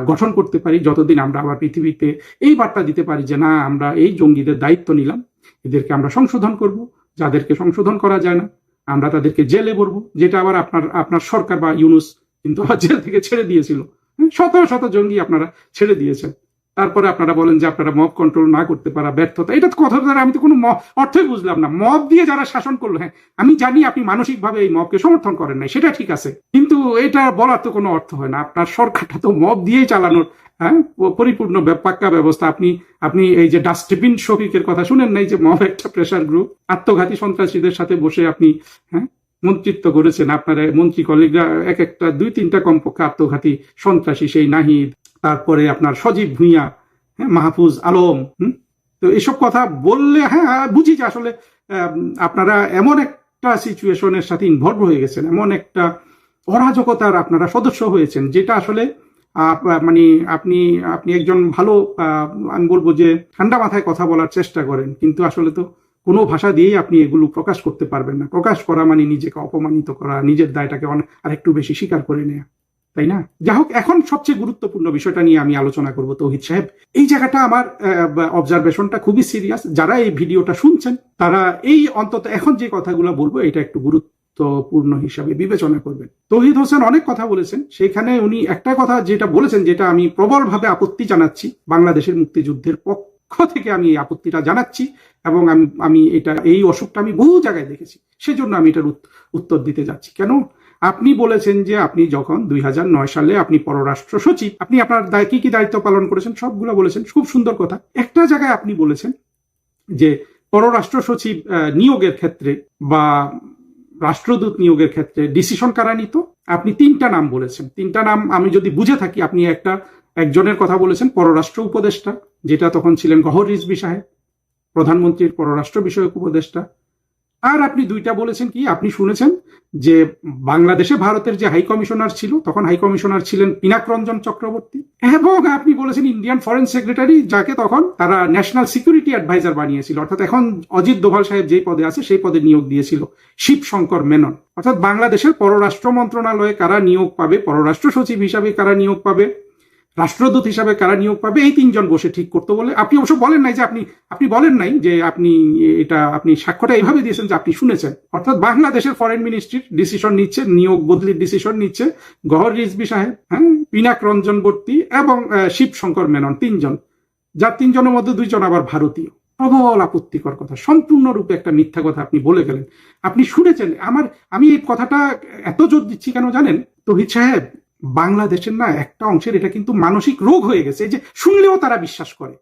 গঠন করতে পারি, যতদিন আমরা আবার পৃথিবীতে এই বার্তা দিতে পারি যে না, আমরা এই জঙ্গিদের দায়িত্ব নিলাম, এদেরকে আমরা সংশোধন করব, যাদেরকে সংশোধন করা যায় না আমরা তাদেরকে জেলে ভরবো, যেটা আবার আপনার সরকার বা ইউনুস কিন্তু আবার জেল থেকে ছেড়ে দিয়েছিল। শত শত জঙ্গি আপনারা ছেড়ে দিয়েছেন। তারপরে আপনারা বলেন যে আপনারা মব কন্ট্রোল না করতে পারা ব্যর্থতা। এটা তো কথা দ্বারা আমি তো কোনো অর্থই বুঝলাম না। মব দিয়ে যারা শাসন করলো, হ্যাঁ আমি জানি আপনি মানসিকভাবে এই মবকে সমর্থন করেন নাই, সেটা ঠিক আছে, কিন্তু এটা বলার তো কোনো অর্থ হয় না। আপনার সরকারটা তো মব দিয়েই চালানোর পরিপূর্ণ পাক্কা ব্যবস্থা। আপনি এই যে ডাস্টবিন শফিকের কথা শুনেন নাই, যে মব একটা প্রেশার গ্রুপ, আত্মঘাতী সন্ত্রাসীদের সাথে বসে আপনি মন্ত্রিত্ব করেছেন। আপনার মন্ত্রী কলিগরা এক একটা 2-3টা কমপক্ষে আত্মঘাতী সন্ত্রাসী, সেই নাহিদ, তারপরে আপনার সজীব ভুঁইয়া, মাহফুজ আলম। তো এসব কথা বললে বুঝি যে আসলে আপনারা এমন একটা সিচুয়েশনের সাথে ইনভলভ হয়ে গেছেন, এমন একটা অরাজকতার আপনারা সদস্য হয়েছেন, যেটা আসলে মানে আপনি একজন ভালো, আমি বলবো যে ঠান্ডা মাথায় কথা বলার চেষ্টা করেন, কিন্তু আসলে তো কোনো ভাষা দিয়েই আপনি এগুলো প্রকাশ করতে পারবেন না। প্রকাশ করা মানে নিজেকে অপমানিত করা, নিজের দায়টাকে আরেকটু বেশি স্বীকার করে নেওয়া, তাই না? যা হোক, এখন সবচেয়ে গুরুত্বপূর্ণ বিষয়টা নিয়ে আমি আলোচনা করব। তৌহিদ সাহেব, এই জায়গাটা আমার অবজারভেশনটা খুবই সিরিয়াস। যারা এই ভিডিওটা শুনছেন তারা এই অন্তত এখন যে কথাগুলো বলবো এটা একটু গুরুত্বপূর্ণ হিসাবে বিবেচনা করবেন। তৌহিদ হোসেন অনেক কথা বলেছেন, সেখানে উনি একটা কথা যেটা বলেছেন, যেটা আমি প্রবলভাবে আপত্তি জানাচ্ছি, বাংলাদেশের মুক্তিযুদ্ধের পক্ষ থেকে আমি এই আপত্তিটা জানাচ্ছি, এবং আমি এই অসুখটা আমি বহু জায়গায় দেখেছি, সেজন্য আমি এটার উত্তর দিতে যাচ্ছি। কেন? আপনি বলেছেন যে আপনি যখন 2009 সালে আপনি পররাষ্ট্র সচিব, আপনি আপনার কি কি দায়িত্ব পালন করেছেন সবগুলো বলেছেন, খুব সুন্দর কথা। একটা জায়গায় আপনি বলেছেন যে পররাষ্ট্র সচিব নিয়োগের ক্ষেত্রে বা রাষ্ট্রদূত নিয়োগের ক্ষেত্রে ডিসিশন কারা নিত? আপনি 3টা নাম বলেছেন। 3টা নাম আমি যদি বুঝে থাকি, আপনি একজনের কথা বলেছেন পররাষ্ট্র উপদেষ্টা, যেটা তখন ছিলেন গওহর রিজভী সাহেব, প্রধানমন্ত্রীর পররাষ্ট্র বিষয়ক উপদেষ্টা। আর আপনি 2টা বলেছেন কি, আপনি শুনেছেন যে বাংলাদেশে ভারতের যে হাই কমিশনার ছিল, তখন হাই কমিশনার ছিলেন পিনাক রঞ্জন চক্রবর্তী, এবং আপনি বলেছেন ইন্ডিয়ান ফরেন সেক্রেটারি, যাকে তখন তারা ন্যাশনাল সিকিউরিটি অ্যাডভাইজার বানিয়েছিল, অর্থাৎ এখন অজিত দোভাল সাহেব যেই পদে আছে সেই পদে নিয়োগ দিয়েছিল শিবশঙ্কর মেনন। অর্থাৎ বাংলাদেশের পররাষ্ট্র মন্ত্রণালয়ে কারা নিয়োগ পাবে, পররাষ্ট্র সচিব হিসাবে কারা নিয়োগ পাবে, রাষ্ট্রদূত হিসাবে কারা নিয়োগ পাবে, এই 3জন বসে ঠিক করতে বলে। আপনি অবশ্য বলেন নাই যে আপনি বলেন নাই যে আপনি সাক্ষ্যটা এইভাবে দিয়েছেন যে আপনি শুনেছেন। অর্থাৎ বাংলাদেশের ফরেন মিনিস্ট্রির ডিসিশন নিচ্ছে, নিয়োগ বদলির ডিসিশন নিচ্ছে গওহর রিজভী সাহেব, পিনাক রঞ্জনবর্তী এবং শিবশঙ্কর মেনন, 3জন, যার 3জনের মধ্যে 2জন আবার ভারতীয়। প্রবল আপত্তিকর কথা, সম্পূর্ণরূপে একটা মিথ্যা কথা আপনি বলে গেলেন। আপনি শুনেছেন আমি এই কথাটা এত জোর দিচ্ছি কেন জানেন তৌহিদ সাহেব? বাংলাদেশের না একটা অংশের এটা কিন্তু মানসিক রোগ হয়ে গেছে, যে শুনলেও তারা বিশ্বাস করে।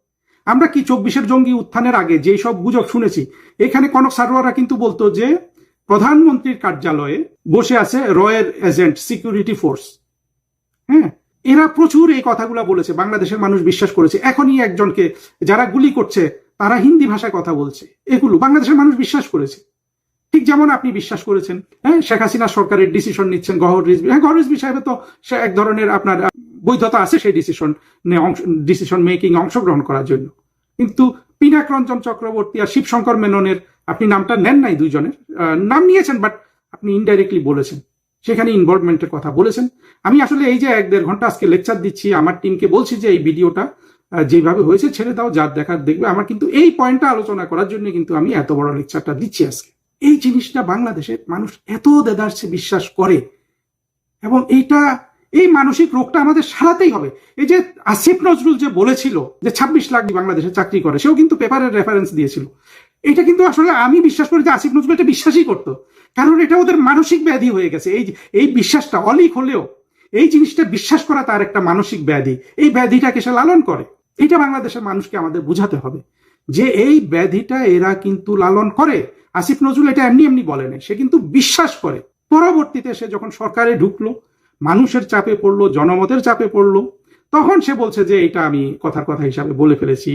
আমরা কি 24-এর জঙ্গি উত্থানের আগে যে সব গুজব শুনেছি, এখানে কনক সারোয়াররা কিন্তু বলতো যে প্রধানমন্ত্রীর কার্যালয়ে বসে আছে রয়ের এজেন্ট, সিকিউরিটি ফোর্স। এরা প্রচুর এই কথাগুলো বলেছে, বাংলাদেশের মানুষ বিশ্বাস করেছে। এখনই একজনকে যারা গুলি করছে তারা হিন্দি ভাষায় কথা বলছে, এগুলো বাংলাদেশের মানুষ বিশ্বাস করেছে। ঠিক যেমন আপনি বিশ্বাস করেছেন শেখ হাসিনা সরকারের ডিসিশন নিচ্ছেন গওহর রিজভী। গওহর রিজভী সাহেব তো সে এক ধরনের আপনার বৈধতা আছে সেই ডিসিশন মেকিং অংশগ্রহণ করার জন্য, কিন্তু পিনাক রঞ্জন চক্রবর্তী আর শিবশঙ্কর মেননের আপনি নামটা নেন নাই, 2জনের নাম নিয়েছেন, বাট আপনি ইনডাইরেক্টলি বলেছেন, সেখানে ইনভলভমেন্টের কথা বলেছেন। আমি আসলে এই যে 1-1.5 ঘন্টা আজকে লেকচার দিচ্ছি, আমার টিমকে বলছি যে এই ভিডিওটা যেভাবে হয়েছে ছেড়ে দাও, যার দেখার দেখবে। আমার কিন্তু এই পয়েন্টটা আলোচনা করার জন্য কিন্তু আমি এত বড় লেকচারটা দিচ্ছি আজকে। এই জিনিসটা বাংলাদেশের মানুষ এত দেদারসে বিশ্বাস করে, এবং এই মানসিক রোগটা আমাদের সারাতেই হবে। এই যে আসিফ নজরুল যে বলেছিল যে 26 লাখ বাংলাদেশে চাকরি করে, সেও কিন্তু পেপারের রেফারেন্স দিয়েছিল। এটা কিন্তু আসলে আমি বিশ্বাস করি যে আসিফ নজরুল এটা বিশ্বাসই করতো, কারণ এটা ওদের মানসিক ব্যাধি হয়ে গেছে। এই বিশ্বাসটা অলিক হলেও এই জিনিসটা বিশ্বাস করা তার একটা মানসিক ব্যাধি। এই ব্যাধিটাকে সে লালন করে। এটা বাংলাদেশের মানুষকে আমাদের বুঝাতে হবে যে এই ব্যাধিটা এরা কিন্তু লালন করে। আসিফ নজরুল এটা এমনি এমনি বলে না, সে কিন্তু বিশ্বাস করে। পরবর্তীতে সে যখন সরকারে ঢুকলো, মানুষের চাপে পড়লো, জনমতের চাপে পড়লো, তখন সে বলছে যে এটা আমি কথার কথা হিসাবে বলে ফেলেছি,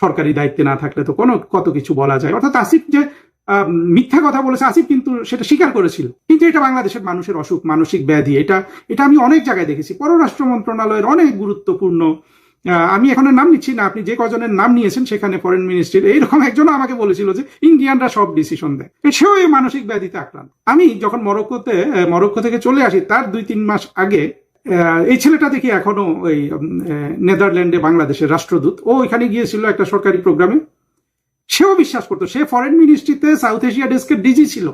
সরকারি দায়িত্বে না থাকলে তো কত কিছু বলা যায়। অর্থাৎ আসিফ যে মিথ্যা কথা বলেছে, আসিফ কিন্তু সেটা স্বীকার করেছিল। কিন্তু এটা বাংলাদেশের মানুষের অসুখ, মানসিক ব্যাধি। এটা আমি অনেক জায়গায় দেখেছি। পররাষ্ট্র মন্ত্রণালয়ের অনেক গুরুত্বপূর্ণ, আমি এখনো নাম নিচ্ছি না, আপনি যে কজনের নাম নিয়েছেন সেখানে ফরেন মিনিস্ট্রির এইরকম একজনও আমাকে বলেছিল যে ইন্ডিয়ানরা সব ডিসিশন দেয়। সেও এই মানসিক ব্যাধিতে আক্রান্ত। আমি যখন মরক্কো থেকে চলে আসি, তার 2-3 মাস আগে এই ছেলেটা দেখি এখনো ওই নেদারল্যান্ডে বাংলাদেশের রাষ্ট্রদূত, ও এখানে গিয়েছিল একটা সরকারি প্রোগ্রামে। সেও বিশ্বাস করতো, সে ফরেন মিনিস্ট্রিতে সাউথ এশিয়া ডেস্কের ডিজি ছিল,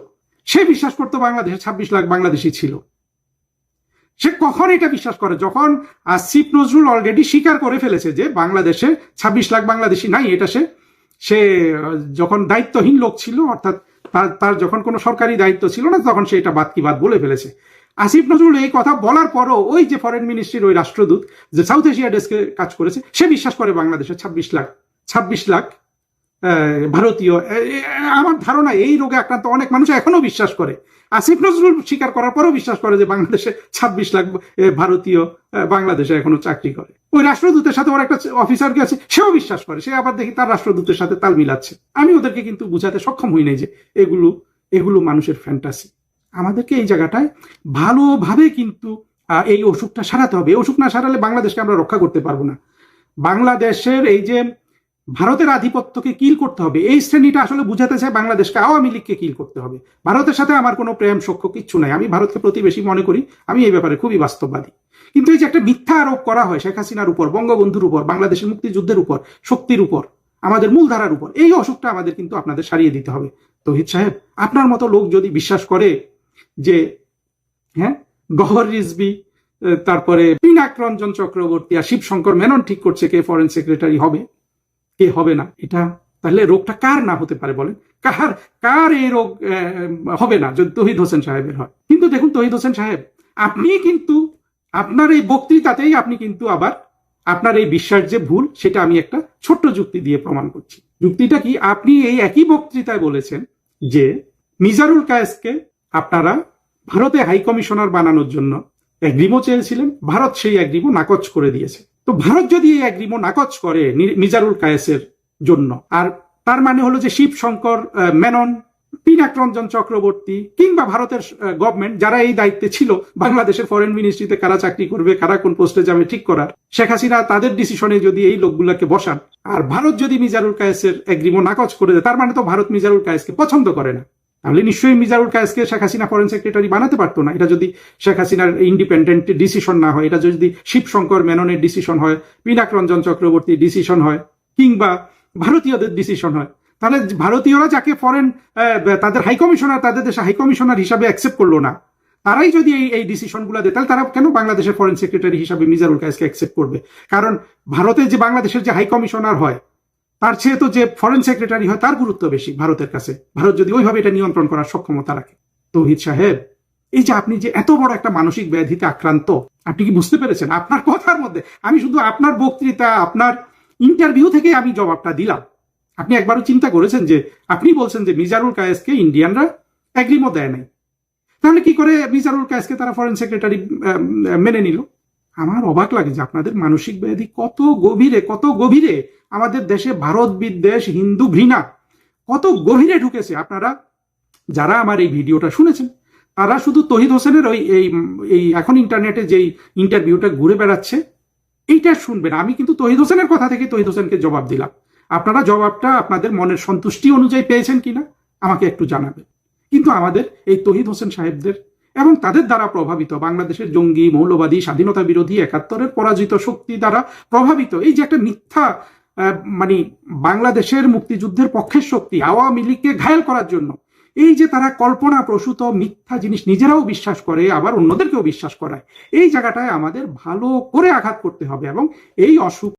সে বিশ্বাস করতো বাংলাদেশে 26 লাখ বাংলাদেশি ছিল। সে কখন এটা বিশ্বাস করে? যখন আসিফ নজরুল অলরেডি স্বীকার করে ফেলেছে যে বাংলাদেশে 26 লাখ বাংলাদেশি নাই। এটা সে যখন দায়িত্বহীন লোক ছিল, অর্থাৎ তার যখন কোনো সরকারি দায়িত্ব ছিল না, তখন সে এটা বাদ কি বাদ বলে ফেলেছে। আসিফ নজরুল এই কথা বলার পরও ওই যে ফরেন মিনিস্ট্রির ওই রাষ্ট্রদূত যে সাউথ এশিয়া ডেস্কে কাজ করেছে, সে বিশ্বাস করে বাংলাদেশে 26 লাখ ভারতীয়। আমার ধারণা এই রোগে আক্রান্ত অনেক মানুষ এখনো বিশ্বাস করে। আসিফ নজরুল স্বীকার করার পরও বিশ্বাস করে যে বাংলাদেশে 26 লাখ ভারতীয় বাংলাদেশে এখনো চাকরি করে। ওই রাষ্ট্রদূতের সাথে ওর একটা অফিসার গেছে, সেও বিশ্বাস করে। সে আবার দেখি তার রাষ্ট্রদূতের সাথে তাল মিলাচ্ছে। আমি ওদেরকে কিন্তু বুঝাতে সক্ষম হই নাই যে এগুলো মানুষের ফ্যান্টাসি। আমাদেরকে এই জায়গাটায় ভালোভাবে কিন্তু এই অসুখটা সারাতে হবে। এই অসুখ না সারালে বাংলাদেশকে আমরা রক্ষা করতে পারবো না। বাংলাদেশের এই যে ভারতের আধিপত্যকে কিল করতে হবে, এই শ্রেণীটা আসলে বুঝাতে চায় বাংলাদেশকে আওয়ামী লীগকে কিল করতে হবে। ভারতের সাথে আমার কোনো প্রেম সখ্য কিচ্ছু নাই, আমি ভারতকে প্রতিবেশী মনে করি, আমি এই ব্যাপারে খুবই বাস্তববাদী। কিন্তু এই যে একটা মিথ্যা আরোপ করা হয় শেখ হাসিনার উপর, বঙ্গবন্ধুর উপর, বাংলাদেশের মুক্তিযুদ্ধের উপর, শক্তির উপর, আমাদের মূলধারার উপর, এই অসুখটা আমাদের কিন্তু আপনাদের সারিয়ে দিতে হবে। তৌহিদ সাহেব, আপনার মতো লোক যদি বিশ্বাস করে যে হ্যাঁ গওহর রিজভী, তারপরে পিনাক রঞ্জন চক্রবর্তী আর শিবশঙ্কর মেনন ঠিক করছে কে ফরেন সেক্রেটারি হবে কে হবে না, এটা তাহলে রোগটা কার না হতে পারে বলেন? কার এই রোগ হবে না যদি তৌহিদ হোসেন সাহেবের হয়? কিন্তু দেখুন তৌহিদ হোসেন সাহেব, আপনি কিন্তু আপনার এই বক্তৃতাতেই আপনি কিন্তু আবার আপনার এই বিশ্বাস যে ভুল, সেটা আমি একটা ছোট্ট যুক্তি দিয়ে প্রমাণ করছি। যুক্তিটা কি? আপনি এই একই বক্তৃতায় বলেছেন যে মিজারুল কায়েসকে আপনারা ভারতে হাই কমিশনার বানানোর জন্য এগ্রিমো চেয়েছিলেন, ভারত সেই এগ্রিমো নাকচ করে দিয়েছে। তো ভারত যদি এই এগ্রিমো নাকচ করে মিজারুল কায়েসের জন্য, আর তার মানে হলো যে শিবশঙ্কর মেনন, পিনাক রঞ্জন চক্রবর্তী কিংবা ভারতের গভর্নমেন্ট যারা এই দায়িত্বে ছিল বাংলাদেশের ফরেন মিনিস্ট্রিতে কারা চাকরি করবে, কারা কোন পোস্টে যাবে ঠিক করার, শেখ হাসিনা তাদের ডিসিশনে যদি এই লোকগুলোকে বসান, আর ভারত যদি মিজারুল কায়েসের এগ্রিমো নাকচ করে দেয়, তার মানে তো ভারত মিজারুল কায়েসকে পছন্দ করে না। তাহলে নিশ্চয়ই মিজারুল কায়েসকে শেখ হাসিনা ফরেন সেক্রেটারি বানাতে পারতো না। এটা যদি শেখ হাসিনার ইন্ডিপেন্ডেন্ট ডিসিশন না হয়, এটা যদি শিবশঙ্কর মেননের ডিসিশন হয়, পিনাক রঞ্জন চক্রবর্তীর ডিসিশন হয়, কিংবা ভারতীয়দের ডিসিশন হয়, তাহলে ভারতীয়রা যাকে ফরেন তাদের হাইকমিশনার, তাদের দেশে হাইকমিশনার হিসাবে অ্যাকসেপ্ট করলো না, তারাই যদি এই ডিসিশনগুলো দেয়, তাহলে তারা কেন বাংলাদেশের ফরেন সেক্রেটারি হিসাবে মিজারুল কায়েসকে অ্যাকসেপ্ট করবে? কারণ ভারতে যে বাংলাদেশের যে হাইকমিশনার হয়, তার চেয়ে তো যে ফরেন সেক্রেটারি হয় তার গুরুত্ব বেশি ভারতের কাছে, ভারত যদি ওইভাবে এটা নিয়ন্ত্রণ করার সক্ষমতা রাখে। তৌহিদ সাহেব, এই যে আপনি যে এত বড় একটা মানসিক ব্যাধিতে আক্রান্ত, আপনি কি বুঝতে পেরেছেন? আপনার কথার মধ্যে আমি শুধু আপনার বক্তৃতা, আপনার ইন্টারভিউ থেকে আমি জবাবটা দিলাম। আপনি একবারও চিন্তা করেছেন যে আপনি বলছেন যে মিজারুল কায়েসকে ইন্ডিয়ানরা এগ্রিমো দেয় নাই, তাহলে কি করে মিজারুল কায়েসকে তারা ফরেন সেক্রেটারি মেনে নিল? আমার অবাক লাগে যে আপনাদের মানসিক ব্যাধি কত গভীরে আমাদের দেশে ভারত বিদ্বেষ, হিন্দু ঘৃণা কত গভীরে ঢুকেছে। আপনারা যারা আমার এই ভিডিওটা শুনেছেন, তারা শুধু তৌহিদ হোসেনের এই এখন ইন্টারনেটে যেই ইন্টারভিউটা ঘুরে বেড়াচ্ছে এইটা শুনবেন। আমি কিন্তু তৌহিদ হোসেনের কথা থেকে তৌহিদ হোসেনকে জবাব দিলাম। আপনারা জবাবটা আপনাদের মনের সন্তুষ্টি অনুযায়ী পেয়েছেন কিনা আমাকে একটু জানাবেন। কিন্তু আমাদের এই তৌহিদ হোসেন সাহেবদের এবং তাদের দ্বারা প্রভাবিত বাংলাদেশের জঙ্গি, মৌলবাদী, স্বাধীনতা বিরোধী, ৭১-এর পরাজিত শক্তি দ্বারা প্রভাবিত এই যে একটা মিথ্যা মানে বাংলাদেশের মুক্তিযুদ্ধের পক্ষের শক্তি আওয়ামী লীগকে ঘায়েল করার জন্য এই যে তারা কল্পনা প্রসূত মিথ্যা জিনিস নিজেরাও বিশ্বাস করে আবার অন্যদেরকেও বিশ্বাস করায়, এই জায়গাটায় আমাদের ভালো করে আঘাত করতে হবে এবং এই অসুখ